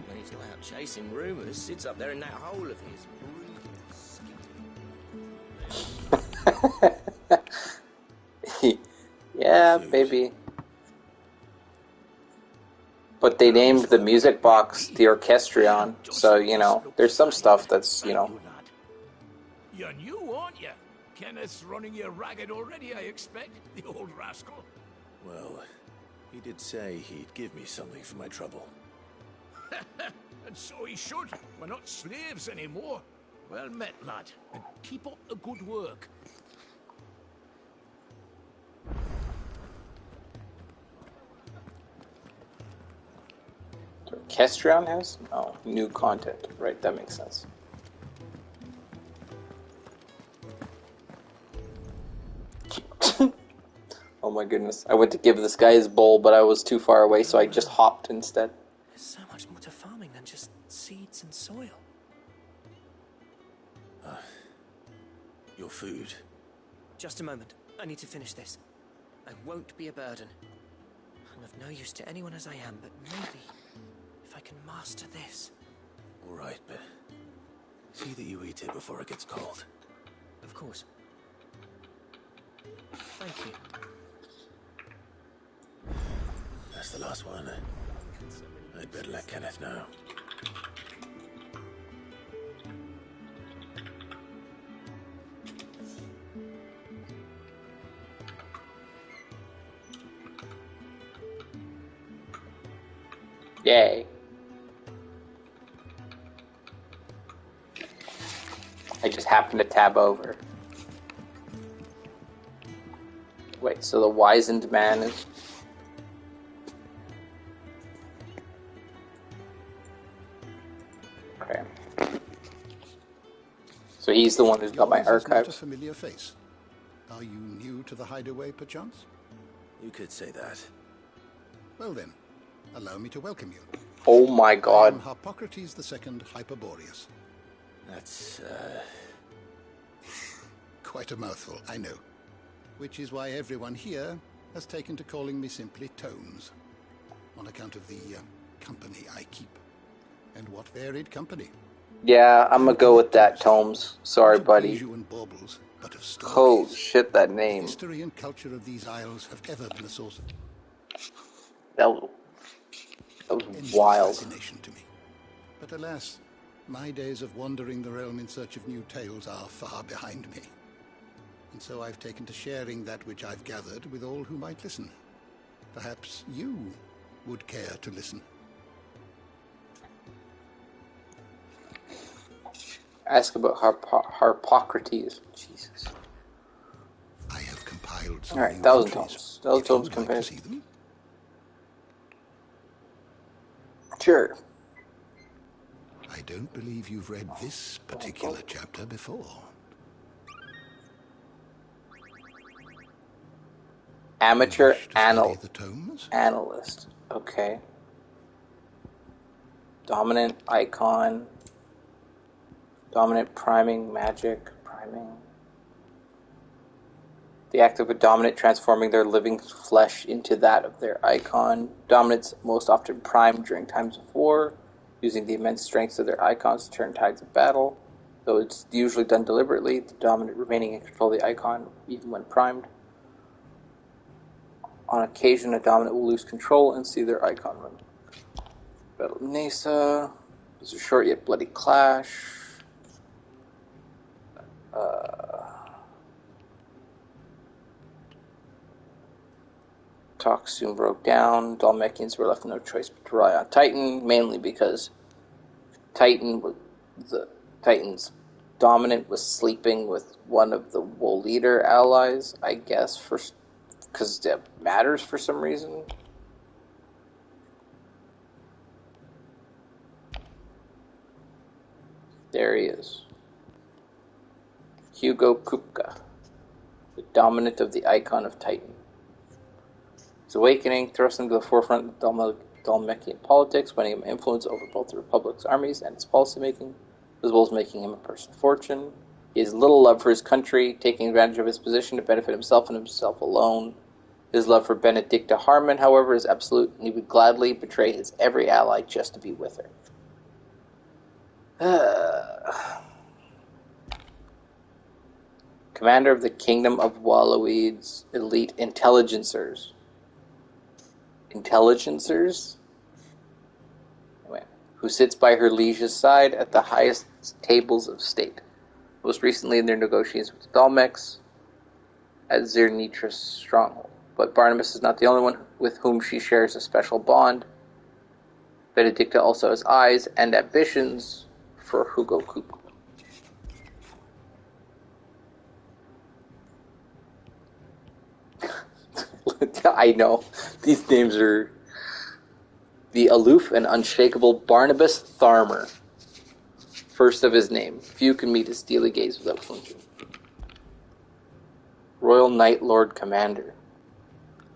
[SPEAKER 13] When he's not out chasing rumours, Sid's up there in that hole of his.
[SPEAKER 7] yeah, maybe. But they named the music box the Orchestrion, so, you know, there's some stuff that's, you know.
[SPEAKER 11] You're new, aren't you? Kenneth's running you ragged already, I expect, the old rascal.
[SPEAKER 2] Well, he did say he'd give me something for my trouble.
[SPEAKER 11] And so he should. We're not slaves anymore. Well met, lad, and keep up the good work.
[SPEAKER 7] Orchestrion has? Oh, new content. Right, that makes sense. Oh my goodness. I went to give this guy his bowl, but I was too far away, so I just hopped instead.
[SPEAKER 13] There's so much more to farming than just seeds and soil.
[SPEAKER 2] Your food.
[SPEAKER 13] Just a moment. I need to finish this. I won't be a burden. I'm of no use to anyone as I am, but maybe if I can master this.
[SPEAKER 2] All right, but see that you eat it before it gets cold.
[SPEAKER 13] Of course. Thank you.
[SPEAKER 2] That's the last one. I'd better let Kenneth know.
[SPEAKER 7] Yay. I just happened to tab over. Wait, so the wizened man is... Okay. So he's the one who's got my
[SPEAKER 12] Yours is not a
[SPEAKER 7] archives.
[SPEAKER 12] familiar face. Are you new to the hideaway, perchance?
[SPEAKER 2] You could say that.
[SPEAKER 12] Well then, allow me to welcome you.
[SPEAKER 7] Oh my
[SPEAKER 12] I
[SPEAKER 7] god.
[SPEAKER 12] am Harpocrates II Hyperboreus.
[SPEAKER 2] That's,
[SPEAKER 12] Quite a mouthful, I know. Which is why everyone here has taken to calling me simply Tomes, on account of the company I keep. And what varied company.
[SPEAKER 7] Yeah, I'm gonna go with that, Tomes. Sorry, buddy.
[SPEAKER 12] Bijou and baubles, but of stories.
[SPEAKER 7] Oh, shit, that
[SPEAKER 12] The
[SPEAKER 7] name.
[SPEAKER 12] history and culture of these isles have ever been a source of
[SPEAKER 7] That was wild.
[SPEAKER 12] fascination to me. But alas, my days of wandering the realm in search of new tales are far behind me. And so I've taken to sharing that which I've gathered with all who might listen. Perhaps you would care to listen.
[SPEAKER 7] Ask about Harpocrates. Jesus.
[SPEAKER 12] I have compiled some
[SPEAKER 7] Alright,
[SPEAKER 12] new
[SPEAKER 7] 1,000
[SPEAKER 12] entries.
[SPEAKER 7] Tomes. 1,000
[SPEAKER 12] If you
[SPEAKER 7] Tomes
[SPEAKER 12] would like to
[SPEAKER 7] compared.
[SPEAKER 12] see them.
[SPEAKER 7] Sure.
[SPEAKER 12] I don't believe you've read this particular chapter before.
[SPEAKER 7] Amateur
[SPEAKER 12] The tomes?
[SPEAKER 7] analyst. Okay. Dominant icon. Dominant priming, magic, priming. The act of a dominant transforming their living flesh into that of their icon. Dominants most often prime during times of war, using the immense strengths of their icons to turn tides of battle.
[SPEAKER 1] Though it's usually done deliberately, the dominant remaining in control of the icon even when primed. On occasion, a dominant will lose control and see their icon run. Battle of Nesa. There's a short yet bloody clash. Talk soon broke down. Dhalmekians were left with no choice but to rely on Titan, mainly because the Titan's dominant was sleeping with one of the Wool Leader allies, I guess, because it matters for some reason. There he is. Hugo Kupka, the dominant of the icon of Titan. His awakening thrust him to the forefront of Dhalmekian politics, winning him influence over both the Republic's armies and its policymaking, as well as making him a person of fortune. He has little love for his country, taking advantage of his position to benefit himself and himself alone. His love for Benedicta Harmon, however, is absolute, and he would gladly betray his every ally just to be with her. Commander of the Kingdom of Waloed's elite intelligencers. Intelligencers? Who sits by her liege's side at the highest tables of state. Most recently in their negotiations with the Dalmecs at Zirnitra's stronghold. But Barnabas is not the only one with whom she shares a special bond. Benedicta also has eyes and ambitions for Hugo Kupka. I know. These names are the aloof and unshakable Barnabas Tharmer. First of his name. Few can meet his steely gaze without flinching. Royal Knight Lord Commander.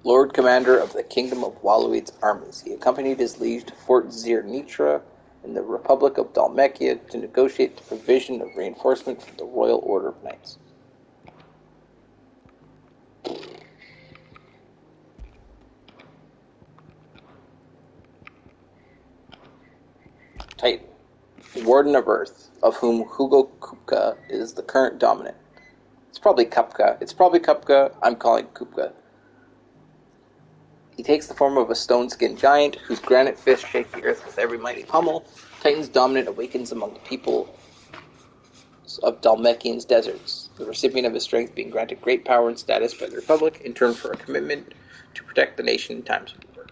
[SPEAKER 1] Lord Commander of the Kingdom of Waloed's armies. He accompanied his liege to Fort Zirnitra in the Republic of Dhalmekia to negotiate the provision of reinforcement for the Royal Order of Knights. Titan. Warden of Earth, of whom Hugo Kupka is the current dominant. It's probably Kupka. I'm calling Kupka. He takes the form of a stone-skinned giant whose granite fists shake the earth with every mighty pummel. Titan's dominant awakens among the people of Dhalmekian's deserts, the recipient of his strength being granted great power and status by the Republic in turn for a commitment to protect the nation in times of war.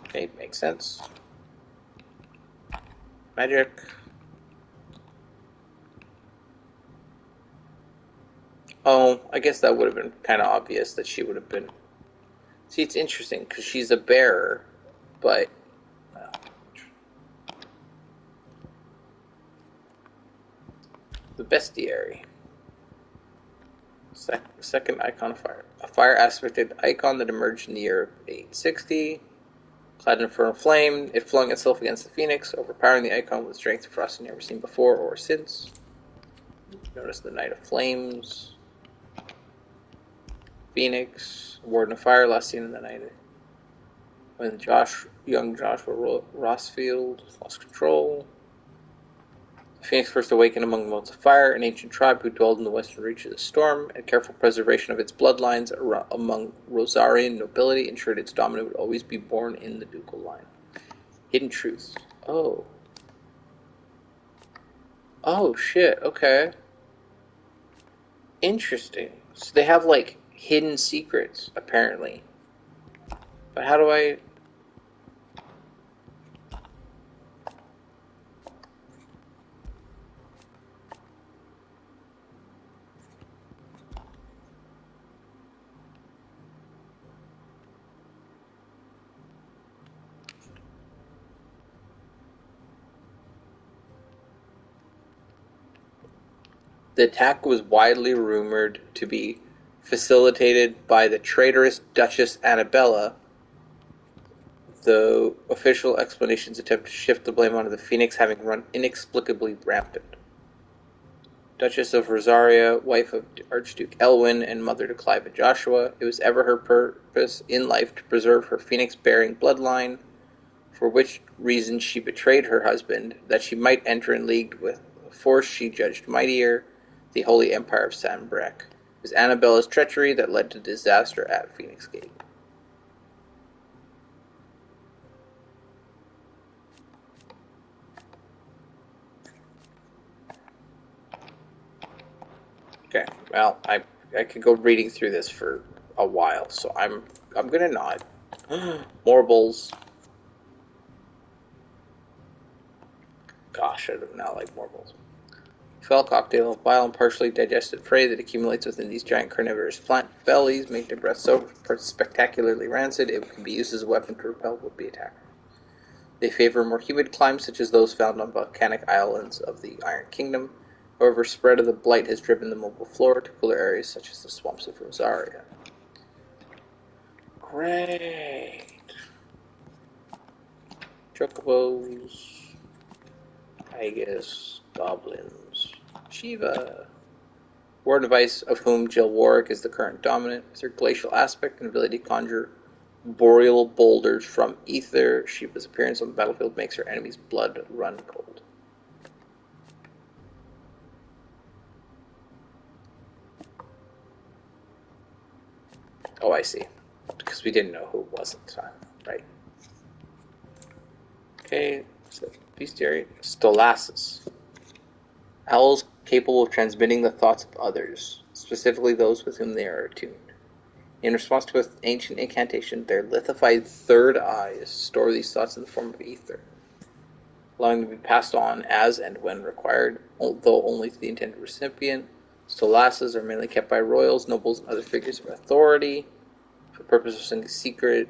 [SPEAKER 1] Okay, makes sense. Magic. Oh, I guess that would have been kind of obvious that she would have been. See, it's interesting because she's a bearer, but the bestiary. Second icon of fire. A fire aspected icon that emerged in the year of 860. Clad in infernal flame, it flung itself against the phoenix, overpowering the icon with strength and ferocity never seen before or since. Notice the Knight of Flames. Phoenix, Warden of Fire, last seen in the night when young Joshua Rossfield lost control. The Phoenix first awakened among the motes of fire, an ancient tribe who dwelled in the western reach of the storm, and careful preservation of its bloodlines among Rosarian nobility ensured its dominant would always be born in the ducal line. Hidden truths. Oh, shit, okay. Interesting. So they have, like, hidden secrets, apparently. But how do I... The attack was widely rumored to be facilitated by the traitorous Duchess Annabella, though official explanations attempt to shift the blame onto the Phoenix having run inexplicably rampant. Duchess of Rosaria, wife of Archduke Elwyn and mother to Clive and Joshua, it was ever her purpose in life to preserve her Phoenix-bearing bloodline. for which reason she betrayed her husband, that she might enter in league with a force she judged mightier, the Holy Empire of Sanbreque. It was Annabella's treachery that led to disaster at Phoenix Gate. Okay, well, I could go reading through this for a while, so I'm gonna nod. Morbles. Gosh, I do not like morbles. Fell cocktail of bile and partially digested prey that accumulates within these giant carnivorous plant bellies, make their breath so spectacularly rancid it can be used as a weapon to repel would-be attackers. They favor more humid climes such as those found on volcanic islands of the Iron Kingdom. However, spread of the blight has driven the mobile flora to cooler areas such as the swamps of Rosaria. Great. Chocobos, Aegis, Goblins, Shiva. War device of whom Jill Warwick is the current dominant. With her glacial aspect and ability to conjure boreal boulders from ether, Shiva's appearance on the battlefield makes her enemy's blood run cold. Oh, I see. Because we didn't know who it was at the time, right? Okay, so bestiary. Stolassus. Owls capable of transmitting the thoughts of others, specifically those with whom they are attuned. In response to an ancient incantation, their lithified third eyes store these thoughts in the form of ether, allowing them to be passed on as and when required, though only to the intended recipient. Stolasses are mainly kept by royals, nobles, and other figures of authority for purpose of sending secret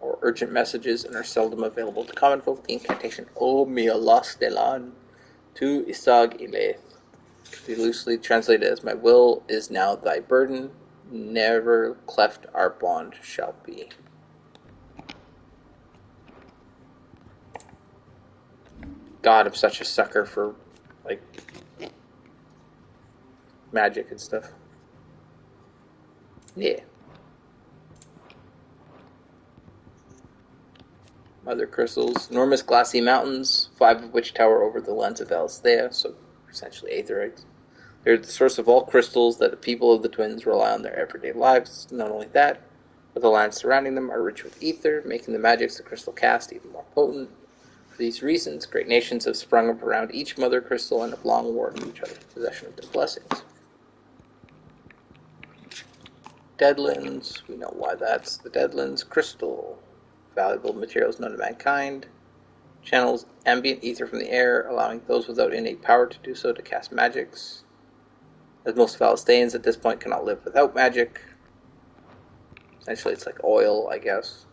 [SPEAKER 1] or urgent messages, and are seldom available to common folk. The incantation O Mialas Delan to Isag Ileth can be loosely translated as my will is now thy burden, never cleft our bond shall be. God, I'm such a sucker for, like, magic and stuff. Yeah. Mother crystals. Enormous glassy mountains, 5 of which tower over the lens of Alcea, so essentially aetherites. They're the source of all crystals that the people of the Twins rely on their everyday lives. Not only that, but the lands surrounding them are rich with ether, making the magics the crystal cast even more potent. For these reasons, great nations have sprung up around each mother crystal and have long warred with each other for possession of their blessings. Deadlands, we know why that's the Deadlands. Crystal, valuable materials known to mankind. Channels ambient ether from the air, allowing those without innate power to do so to cast magics. As most Phalistians at this point cannot live without magic. Essentially, it's like oil, I guess.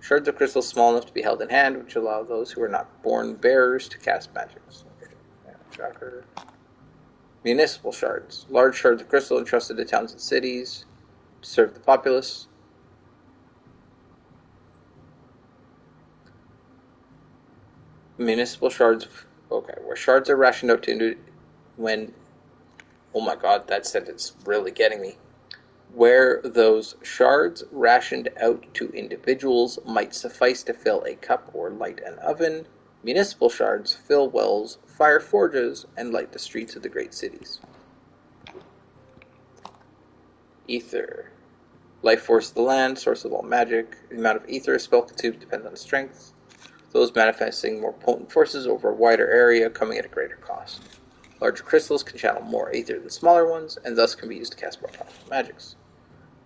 [SPEAKER 1] Shards of crystal small enough to be held in hand, which allow those who are not born bearers to cast magics. Okay. Yeah, shocker. Municipal shards. Large shards of crystal entrusted to towns and cities to serve the populace. Municipal shards. Okay, where shards are rationed out to when. Oh my god, that sentence really getting me. Where those shards rationed out to individuals might suffice to fill a cup or light an oven, municipal shards fill wells, fire forges, and light the streets of the great cities. Ether. Life force of the land, source of all magic. The amount of ether a spell consumes depends on strength. Those manifesting more potent forces over a wider area coming at a greater cost. Larger crystals can channel more ether than smaller ones, and thus can be used to cast more powerful magics.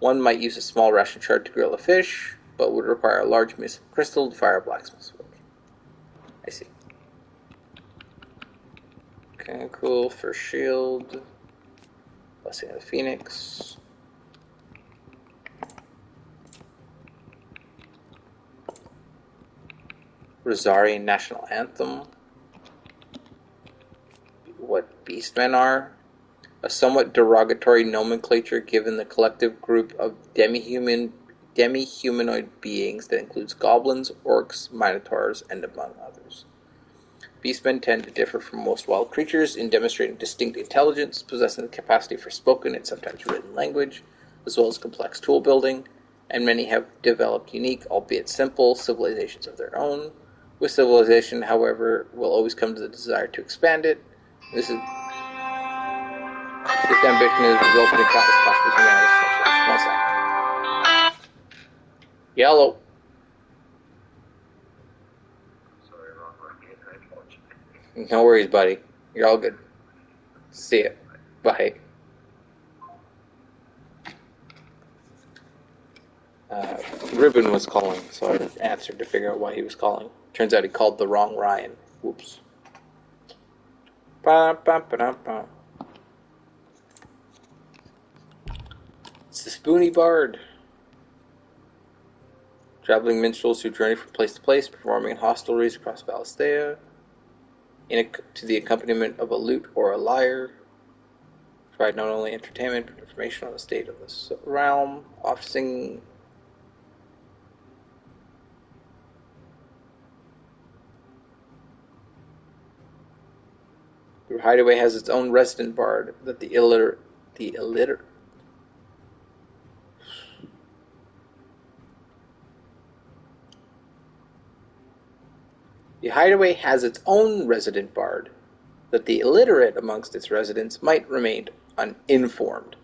[SPEAKER 1] One might use a small ration shard to grill a fish, but would require a large municipal crystal to fire a blacksmith's forge. I see. Okay, cool. First shield. Blessing of the Phoenix. Rosarian National Anthem. What beastmen are. A somewhat derogatory nomenclature given the collective group of demi-humanoid beings that includes goblins, orcs, minotaurs, and among others. Beastmen tend to differ from most wild creatures in demonstrating distinct intelligence, possessing the capacity for spoken and sometimes written language, as well as complex tool building,
[SPEAKER 7] and many have developed unique, albeit simple, civilizations of their own. With civilization, however, will always come to the desire to expand it. This ambition is resulting in countless prosperous humanity such as one sec. Yellow. No worries, buddy. You're all good. See ya. Bye. Ribbon was calling, so I answered to figure out why he was calling. Turns out he called the wrong Ryan. Whoops. Ba-ba-ba-ba-ba. It's the Spoony Bard. Traveling minstrels who journey from place to place, performing in hostelries across Valisthea, to the accompaniment of a lute or a lyre. Provide not only entertainment, but information on the state of this realm. Oft sing. The hideaway has its own resident bard that the illiterate. The hideaway has its own resident bard that the illiterate amongst its residents might remain uninformed.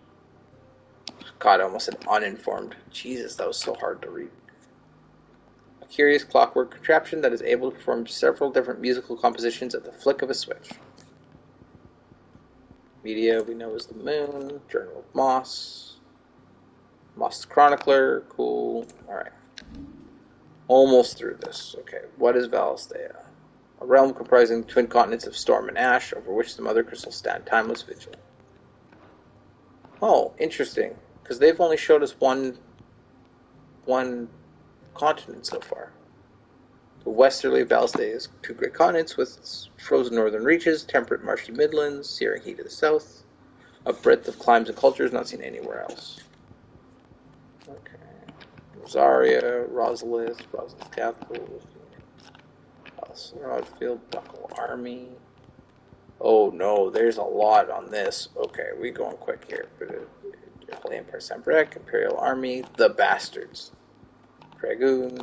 [SPEAKER 7] God, I almost said uninformed. Jesus, that was so hard to read. A curious clockwork contraption that is able to perform several different musical compositions at the flick of a switch. Media we know is the Moon, Journal of Moss, Moss Chronicler, cool. Alright. Almost through this. Okay, what is Valisthea? A realm comprising the twin continents of Storm and Ash, over which the Mother Crystals stand timeless vigil. Oh, interesting. Because they've only showed us one continent so far. The westerly Valisthea is two great continents with its frozen northern reaches, temperate marshy midlands, searing heat to the south, a breadth of climes and cultures not seen anywhere else. Okay. Rosaria, Rosalith, capital, Rodfield, Buckle Army. Oh no, there's a lot on this. Okay, we going quick here. Holy Empire Sembrek, Imperial Army, the Bastards. Dragoon.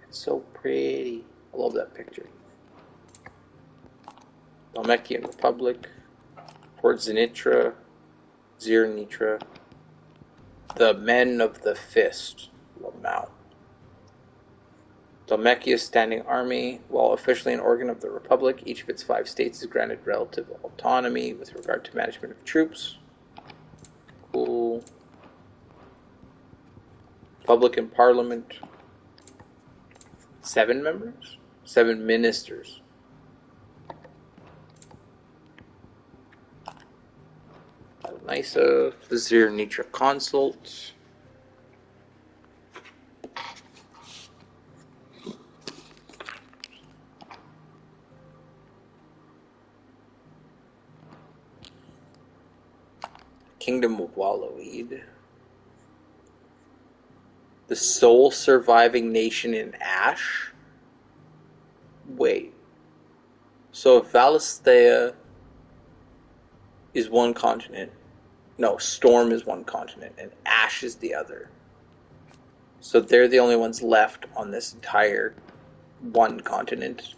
[SPEAKER 7] It's so pretty. I love that picture. Dalmekian Republic. Port Zenitra. Zirnitra. The Men of the Fist. Lamau. Dalmekia's standing army, while officially an organ of the Republic, each of its 5 states is granted relative autonomy with regard to management of troops. Cool. Republican Parliament. 7 members? 7 ministers. Nysa, the Zirnitra Consult. Kingdom of Wallowweed. The sole surviving nation in Ash? Wait. So if Valisthea is one continent, no, Storm is one continent, and Ash is the other. So they're the only ones left on this entire one continent.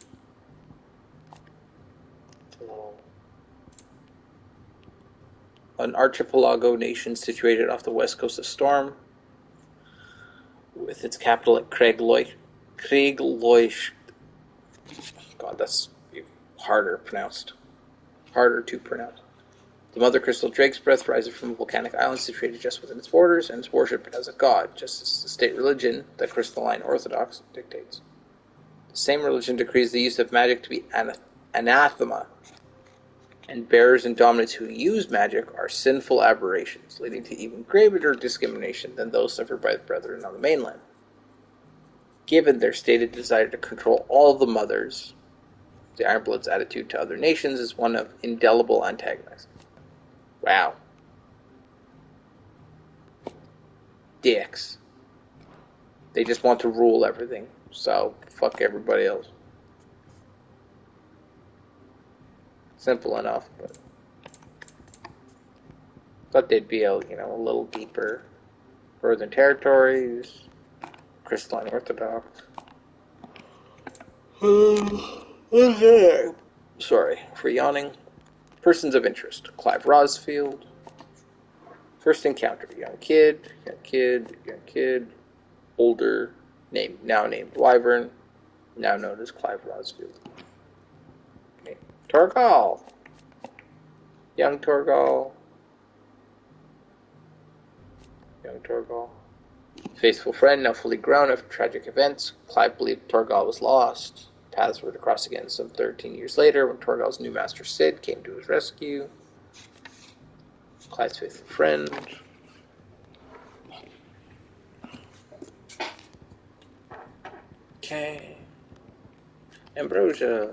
[SPEAKER 7] An archipelago nation situated off the west coast of Storm, with its capital at Craigloish. God, that's harder to pronounce. The Mother Crystal Drake's Breath rises from a volcanic island situated just within its borders, and is worshipped as a god, just as the state religion, the Crystalline Orthodox, dictates. The same religion decrees the use of magic to be anathema, and bearers and dominants who use magic are sinful aberrations, leading to even greater discrimination than those suffered by the brethren on the mainland. Given their stated desire to control all the mothers, the Ironbloods' attitude to other nations is one of indelible antagonism. Wow. Dicks. They just want to rule everything, so fuck everybody else. Simple enough, but... Thought they'd be a little deeper. Northern Territories, Crystalline Orthodox. Sorry for yawning. Persons of interest: Clive Rosfield. First encounter: young kid, older, now named Wyvern, now known as Clive Rosfield. Okay. Torgal. Young Torgal. Faithful friend, now fully grown after tragic events. Clive believed Torgal was lost. Paths were to cross again some 13 years later when Torgal's new master Sid came to his rescue. Clive's faithful friend. Okay. Ambrosia.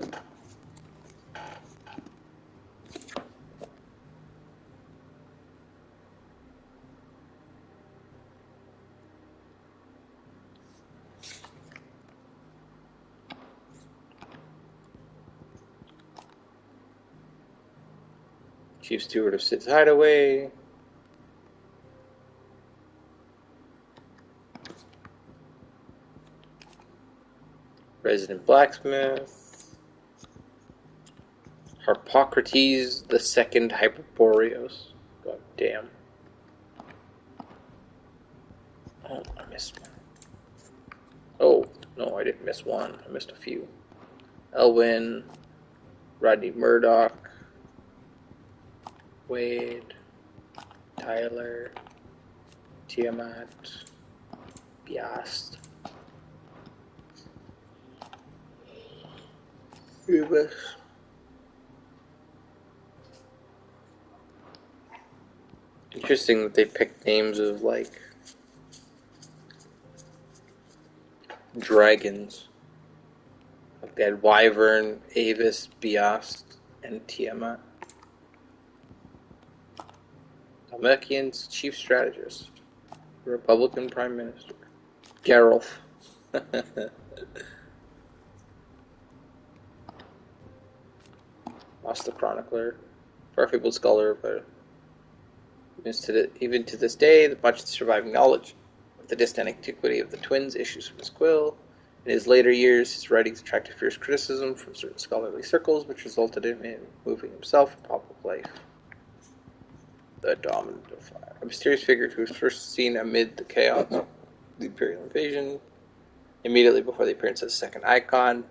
[SPEAKER 7] Chief Steward of Sid's Hideaway. Resident Blacksmith. Harpocrates the Second Hyperboreos. God damn. Oh, I missed one. Oh, no, I didn't miss one. I missed a few. Elwyn. Rodney Murdoch. Wade. Tyler. Tiamat. Biast. Rubus. Interesting that they picked names of, like, dragons. Like they had Wyvern, Avis, Biast, and Tiamat. Almekian's chief strategist. Republican Prime Minister. Geralt. Lost the Chronicler. Farfabled Scholar, but even to this day, much of the surviving knowledge of the distant antiquity of the twins issues from his quill. In his later years, his writings attracted fierce criticism from certain scholarly circles, which resulted in him moving himself from public life. The Dominant of Fire. A mysterious figure who was first seen amid the chaos of the Imperial invasion, immediately before the appearance of the second icon.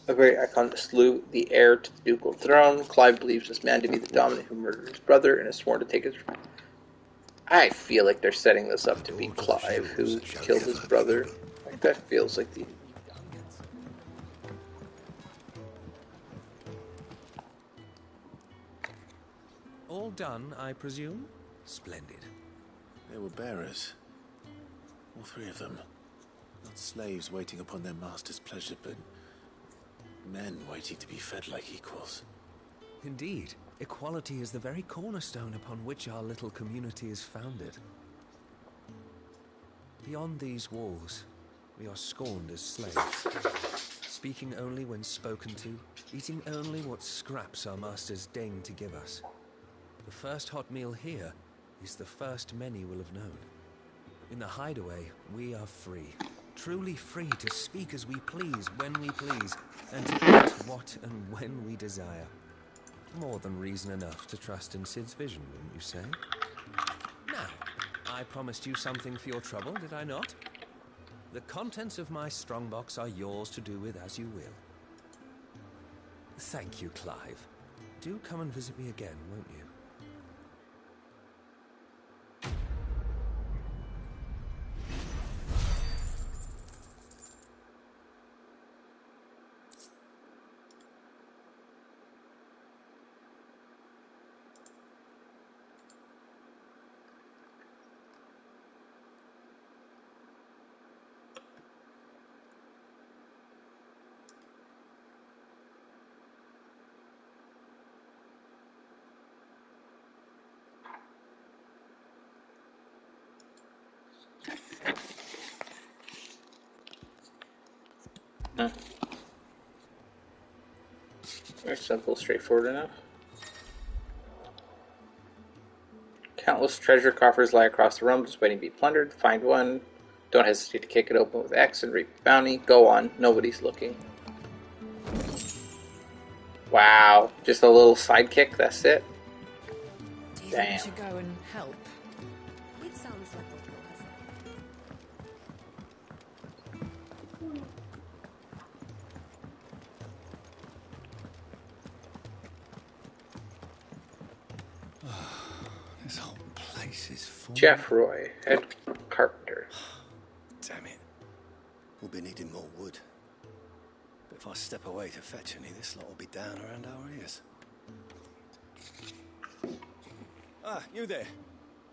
[SPEAKER 7] A very icon that slew the heir to the ducal throne. Clive believes this man to be the Dominant who murdered his brother and is sworn to take his... I feel like they're setting this up to be Clive who killed his brother. Like, that feels like the...
[SPEAKER 4] All done, I presume? Splendid.
[SPEAKER 2] They were bearers. All three of them. Not slaves waiting upon their master's pleasure, but men waiting to be fed like equals.
[SPEAKER 4] Indeed. Equality is the very cornerstone upon which our little community is founded. Beyond these walls, we are scorned as slaves, speaking only when spoken to, eating only what scraps our masters deign to give us. The first hot meal here is the first many will have known. In the hideaway, we are free. Truly free to speak as we please, when we please, and to eat what and when we desire. More than reason enough to trust in Sid's vision, wouldn't you say? Now, I promised you something for your trouble, did I not? The contents of my strongbox are yours to do with as you will. Thank you, Clive. Do come and visit me again, won't you?
[SPEAKER 7] Very simple, straightforward enough.
[SPEAKER 1] Countless treasure coffers lie across the realm, just waiting to be plundered. Find one. Don't hesitate to kick it open with X and reap the bounty. Go on. Nobody's looking. Wow. Just a little sidekick, that's it?
[SPEAKER 10] Do you
[SPEAKER 1] Damn.
[SPEAKER 10] think we should go and help?
[SPEAKER 6] It sounds like what Will has
[SPEAKER 14] This whole place is full.
[SPEAKER 1] Jeff Roy, head carpenter.
[SPEAKER 14] Damn it. We'll be needing more wood. But if I step away to fetch any, this lot will be down around our ears. Ah, you there.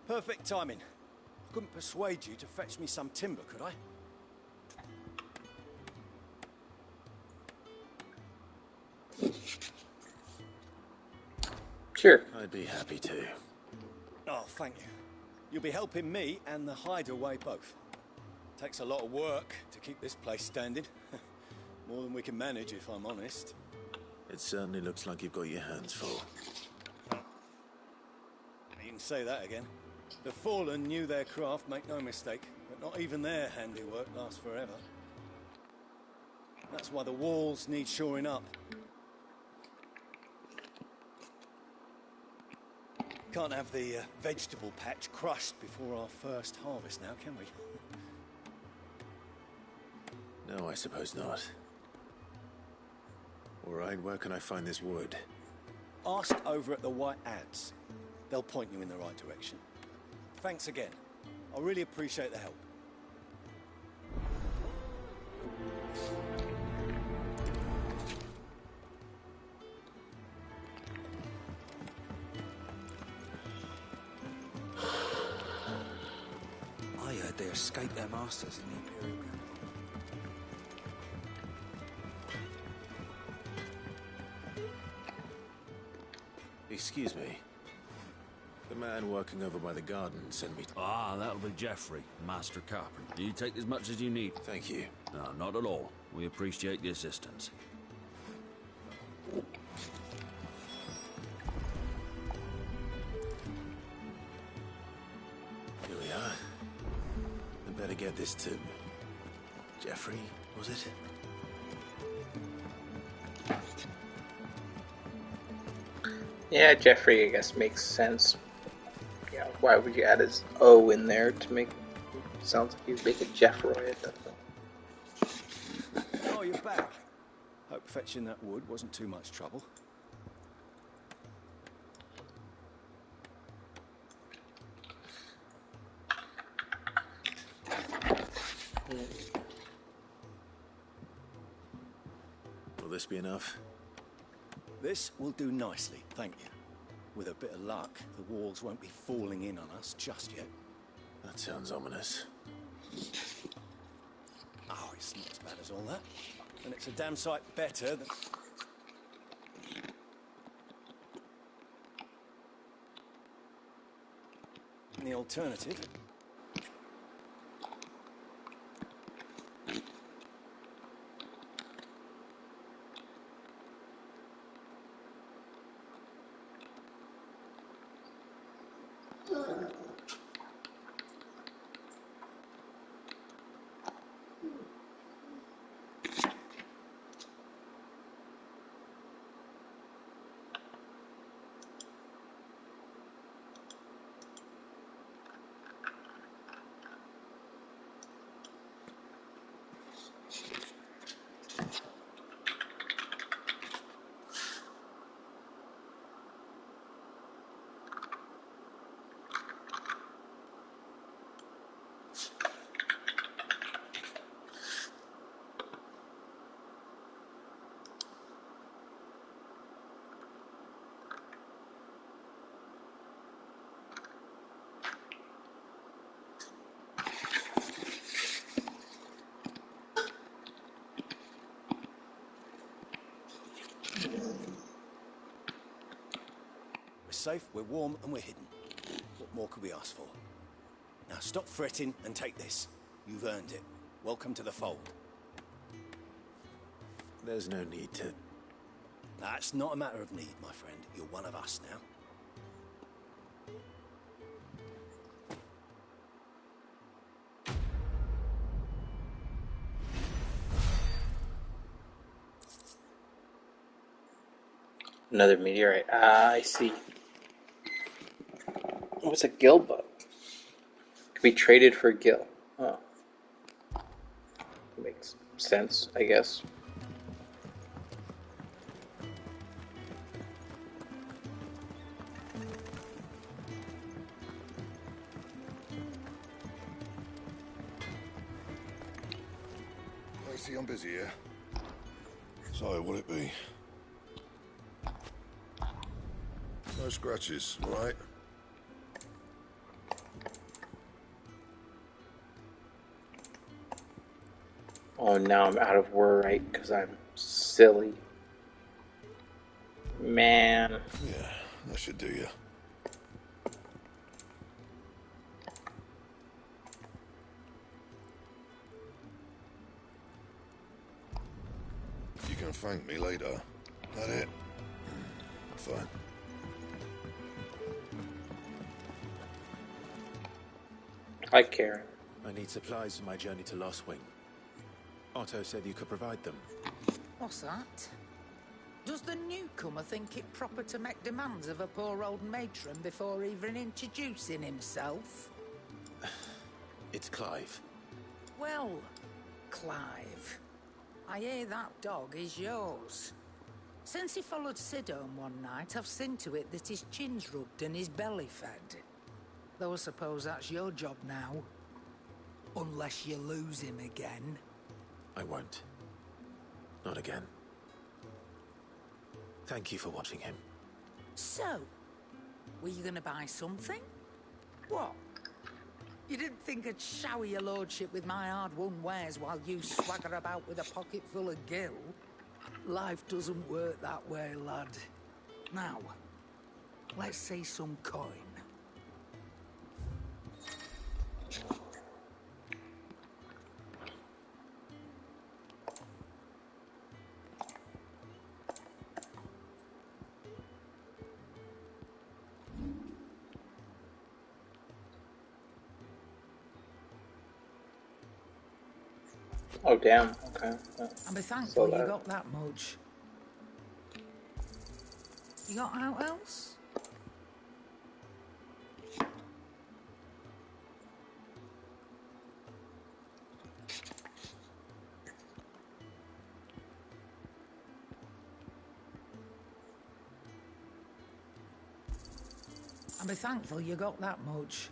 [SPEAKER 14] Perfect timing. I couldn't persuade you to fetch me some timber, could I?
[SPEAKER 1] Sure.
[SPEAKER 2] I'd be happy to.
[SPEAKER 14] Oh, thank you. You'll be helping me and the hideaway both. Takes a lot of work to keep this place standing. More than we can manage, if I'm honest.
[SPEAKER 2] It certainly looks like you've got your hands full.
[SPEAKER 14] You can say that again. The Fallen knew their craft, make no mistake, but not even their handiwork lasts forever. That's why the walls need shoring up. Can't have the vegetable patch crushed before our first harvest now, can we?
[SPEAKER 2] No, I suppose not. All right, where can I find this wood?
[SPEAKER 14] Ask over at the White Ads. They'll point you in the right direction. Thanks again. I really appreciate the help.
[SPEAKER 4] I heard they escaped their masters in the Imperial camp.
[SPEAKER 2] Excuse me. The man working over by the garden sent me...
[SPEAKER 17] Ah, that'll be Jeffrey, Master Carpenter. You take as much as you need.
[SPEAKER 2] Thank you.
[SPEAKER 17] No, not at all. We appreciate the assistance.
[SPEAKER 2] Here we are. I better get this to... Jeffrey, was it?
[SPEAKER 1] Yeah, Jeffrey, I guess, makes sense. Yeah, why would you add his O in there to make... Sounds like you'd make it Jeff Roy at that point.
[SPEAKER 14] Oh, you're back. Hope fetching that wood wasn't too much trouble.
[SPEAKER 2] Will this be enough?
[SPEAKER 14] This will do nicely, thank you. With a bit of luck, the walls won't be falling in on us just yet.
[SPEAKER 2] That sounds ominous.
[SPEAKER 14] Oh, it's not as bad as all that. And it's a damn sight better than... the alternative. We're safe, we're warm, and we're hidden. What more could we ask for? Now stop fretting and take this. You've earned it. Welcome to the fold.
[SPEAKER 2] There's no need to...
[SPEAKER 14] That's not a matter of need, my friend. You're one of us now.
[SPEAKER 1] Another meteorite. Ah, I see. What's a gill bug? Could be traded for a gill. Oh. Makes sense, I guess.
[SPEAKER 15] I see I'm busy here. So, what'll it be? No scratches, right?
[SPEAKER 1] Oh, now I'm out of work, right? Because I'm silly. Man.
[SPEAKER 15] Yeah, that should do you. You can thank me later. That it? Fine.
[SPEAKER 1] Hi, Karen.
[SPEAKER 2] I need supplies for my journey to Lost Wing. Otto said you could provide them.
[SPEAKER 16] What's that? Does the newcomer think it proper to make demands of a poor old matron before even introducing himself?
[SPEAKER 2] It's Clive.
[SPEAKER 16] Well, Clive, I hear that dog is yours. Since he followed Sid home one night, I've seen to it that his chin's rubbed and his belly fed. Though I suppose that's your job now. Unless you lose him again.
[SPEAKER 2] I won't. Not again. Thank you for watching him.
[SPEAKER 16] So, were you gonna buy something? What? You didn't think I'd shower your lordship with my hard-won wares while you swagger about with a pocket full of gill? Life doesn't work that way, lad. Now, let's see some coin.
[SPEAKER 1] Oh, damn. Okay.
[SPEAKER 16] And be thankful you got that much. You got out else? And be thankful you got that much.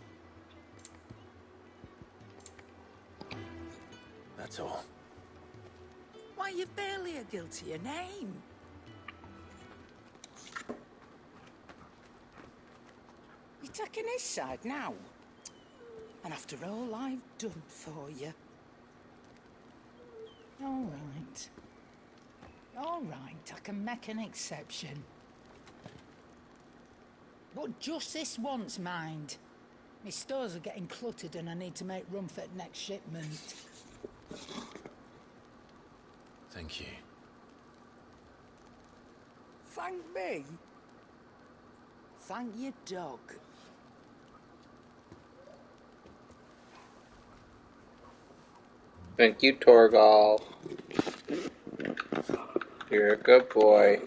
[SPEAKER 2] That's all.
[SPEAKER 16] Why, you've barely a guilty name. You're taking his side now. And after all I've done for you. All right. All right, I can make an exception. But just this once, mind. My stores are getting cluttered and I need to make room for the next shipment.
[SPEAKER 2] Thank you.
[SPEAKER 16] Thank me? Thank your dog.
[SPEAKER 1] Thank you, Torgal. You're a good boy.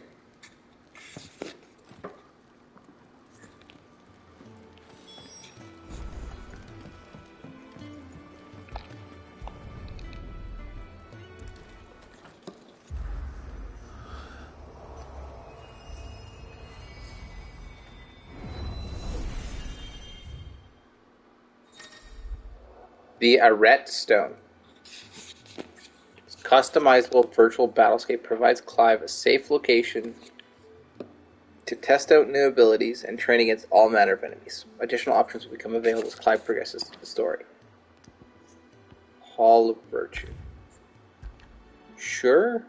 [SPEAKER 1] The Arret Stone. This customizable virtual battlescape provides Clive a safe location to test out new abilities and train against all manner of enemies. Additional options will become available as Clive progresses through the story. Hall of Virtue. Sure?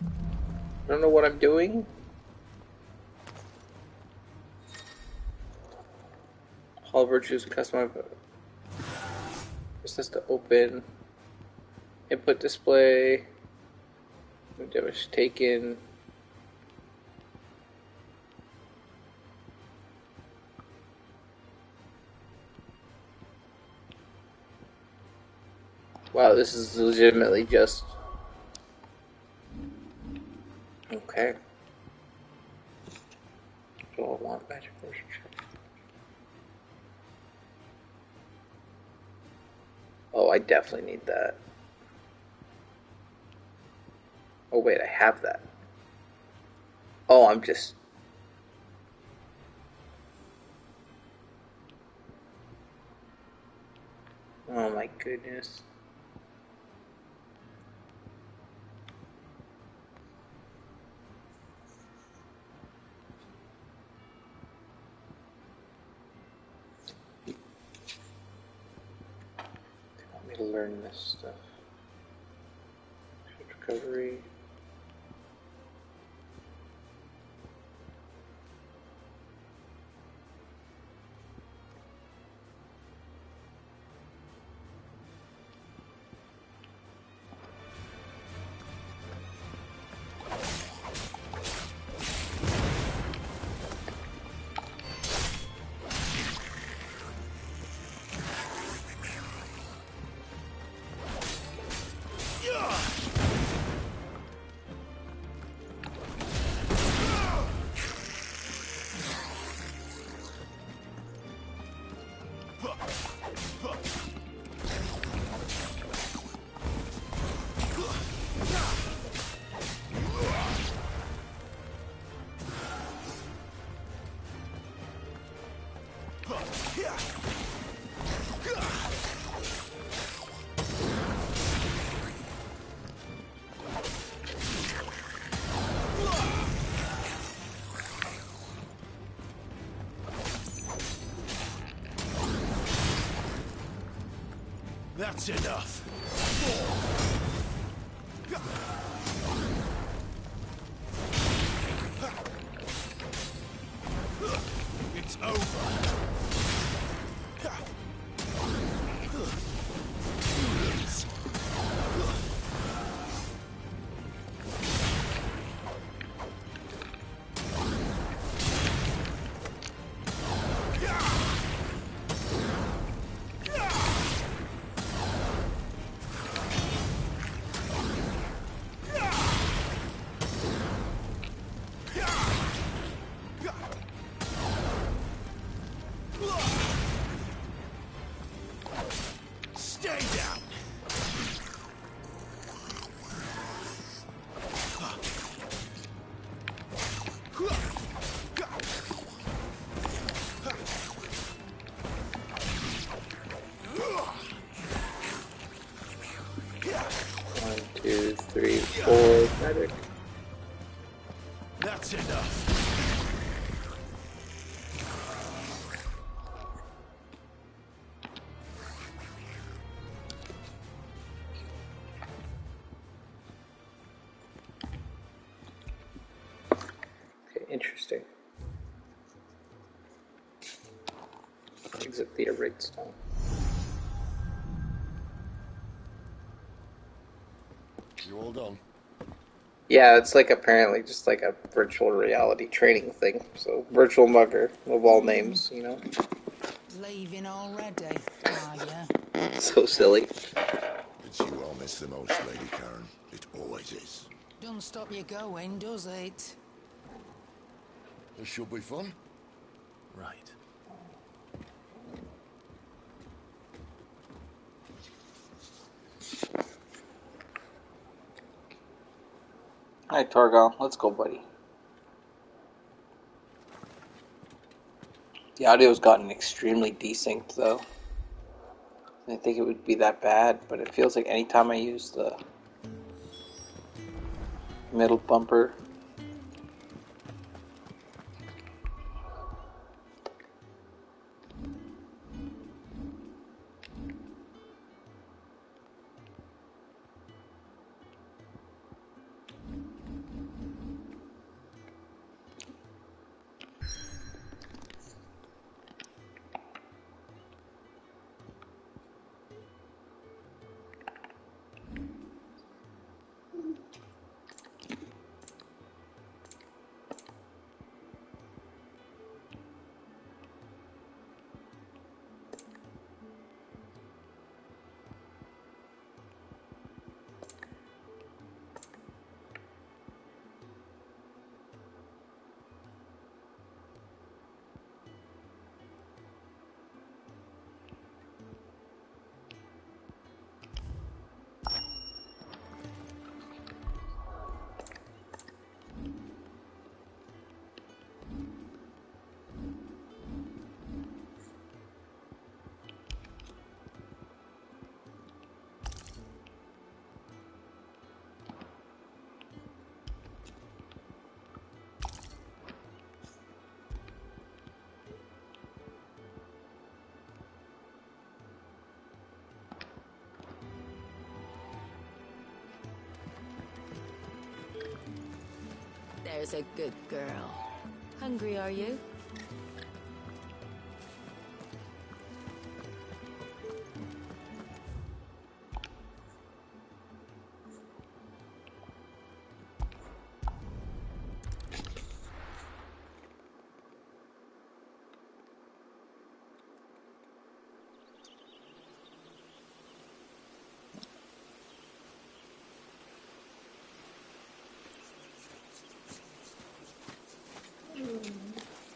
[SPEAKER 1] I don't know what I'm doing. Hall of Virtue is customized. This to open. Input display. Damage taken. Wow, this is legitimately just... Okay.
[SPEAKER 7] Oh, I definitely need that. Oh wait, I have that. Oh, I'm just... Oh my goodness. They want me to learn this stuff. Recovery.
[SPEAKER 2] That's enough. It's over. Stay down.
[SPEAKER 7] 1, 2, 3, 4, medic.
[SPEAKER 2] That's enough.
[SPEAKER 7] Okay, interesting. Exit the Arrayed Stone.
[SPEAKER 9] You all done?
[SPEAKER 7] Yeah, it's like apparently just like a virtual reality training thing. So, virtual mugger of all names, you know?
[SPEAKER 16] Leaving already, are you?
[SPEAKER 7] So silly.
[SPEAKER 9] It's you I'll miss the most, Lady Karen. It always is.
[SPEAKER 16] Don't stop you going, does it?
[SPEAKER 9] This should be fun.
[SPEAKER 2] Right.
[SPEAKER 1] Alright, Torgal, let's go, buddy. The audio's gotten extremely desynced, though. I didn't think it would be that bad, but it feels like anytime I use the middle bumper,
[SPEAKER 6] There's a good girl. Hungry, are you?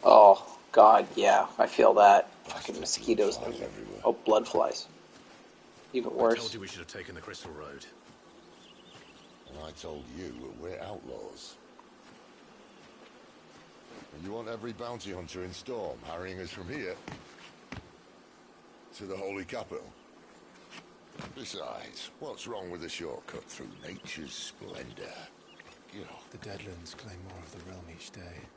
[SPEAKER 1] Oh, God, yeah. I feel that. Fucking mosquitoes and everything. Oh, blood flies. Even worse.
[SPEAKER 2] I told you we should have taken the Crystal Road.
[SPEAKER 9] And I told you we're outlaws. And you want every bounty hunter in Storm harrying us from here to the Holy Capital? Besides, what's wrong with a shortcut through nature's splendor?
[SPEAKER 2] The Deadlands claim more of the realm each day.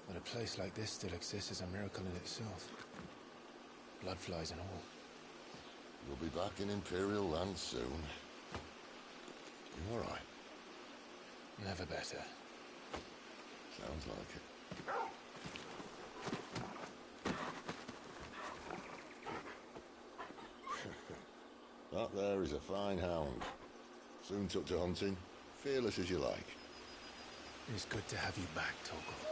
[SPEAKER 2] But a place like this still exists is a miracle in itself. Bloodflies and all.
[SPEAKER 9] You'll be back in Imperial land soon. You alright?
[SPEAKER 2] Never better.
[SPEAKER 9] Sounds like it. That there is a fine hound. Soon took to hunting. Fearless as you like.
[SPEAKER 2] It's good to have you back, Torgal.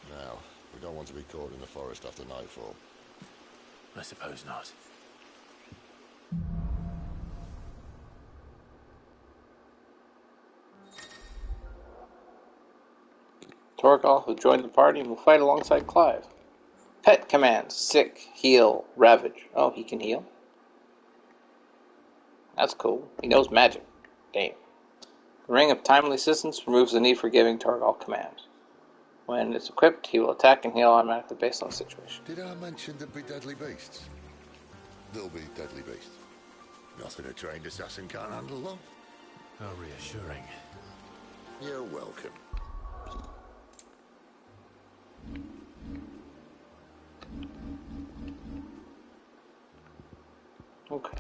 [SPEAKER 9] Now, we don't want to be caught in the forest after nightfall.
[SPEAKER 2] I suppose not.
[SPEAKER 1] Torgal, who joined the party, will fight alongside Clive. Pet commands: sick, heal, ravage. Oh, he can heal? That's cool. He knows magic. Damn. The Ring of Timely Assistance removes the need for giving Torgal commands. When it's equipped, he will attack and heal automatically based on the situation.
[SPEAKER 9] Did I mention there'd be deadly beasts? There'll be deadly beasts. Nothing a trained assassin can't handle, though.
[SPEAKER 2] How reassuring.
[SPEAKER 9] You're welcome.
[SPEAKER 1] Okay.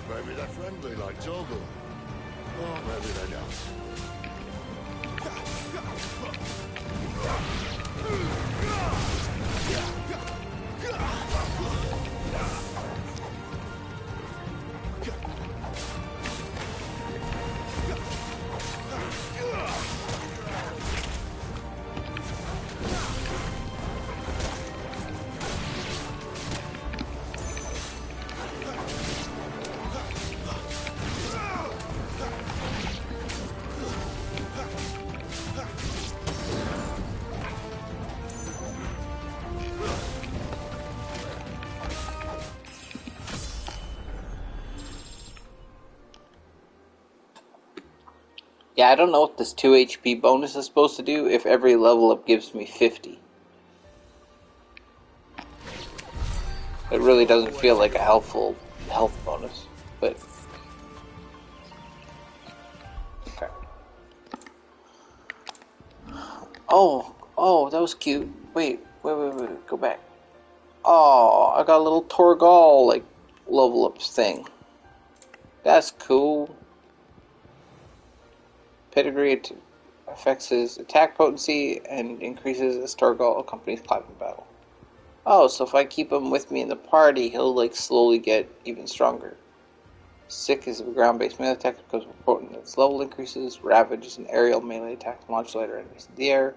[SPEAKER 9] Maybe they're friendly like Torgal. Or maybe they don't.
[SPEAKER 1] Yeah, I don't know what this 2 HP bonus is supposed to do if every level up gives me 50. It really doesn't feel like a helpful health bonus, but... Okay. Oh, that was cute. Wait, go back. Oh, I got a little Torgal, like, level up thing. That's cool. Pedigree affects his attack potency and increases as Torgal accompanies Clive in battle. Oh, so if I keep him with me in the party, he'll like slowly get even stronger. Sick is a ground-based melee attack that becomes more potent as its level increases. Ravage is an aerial melee attack that launches lighter enemies in the air.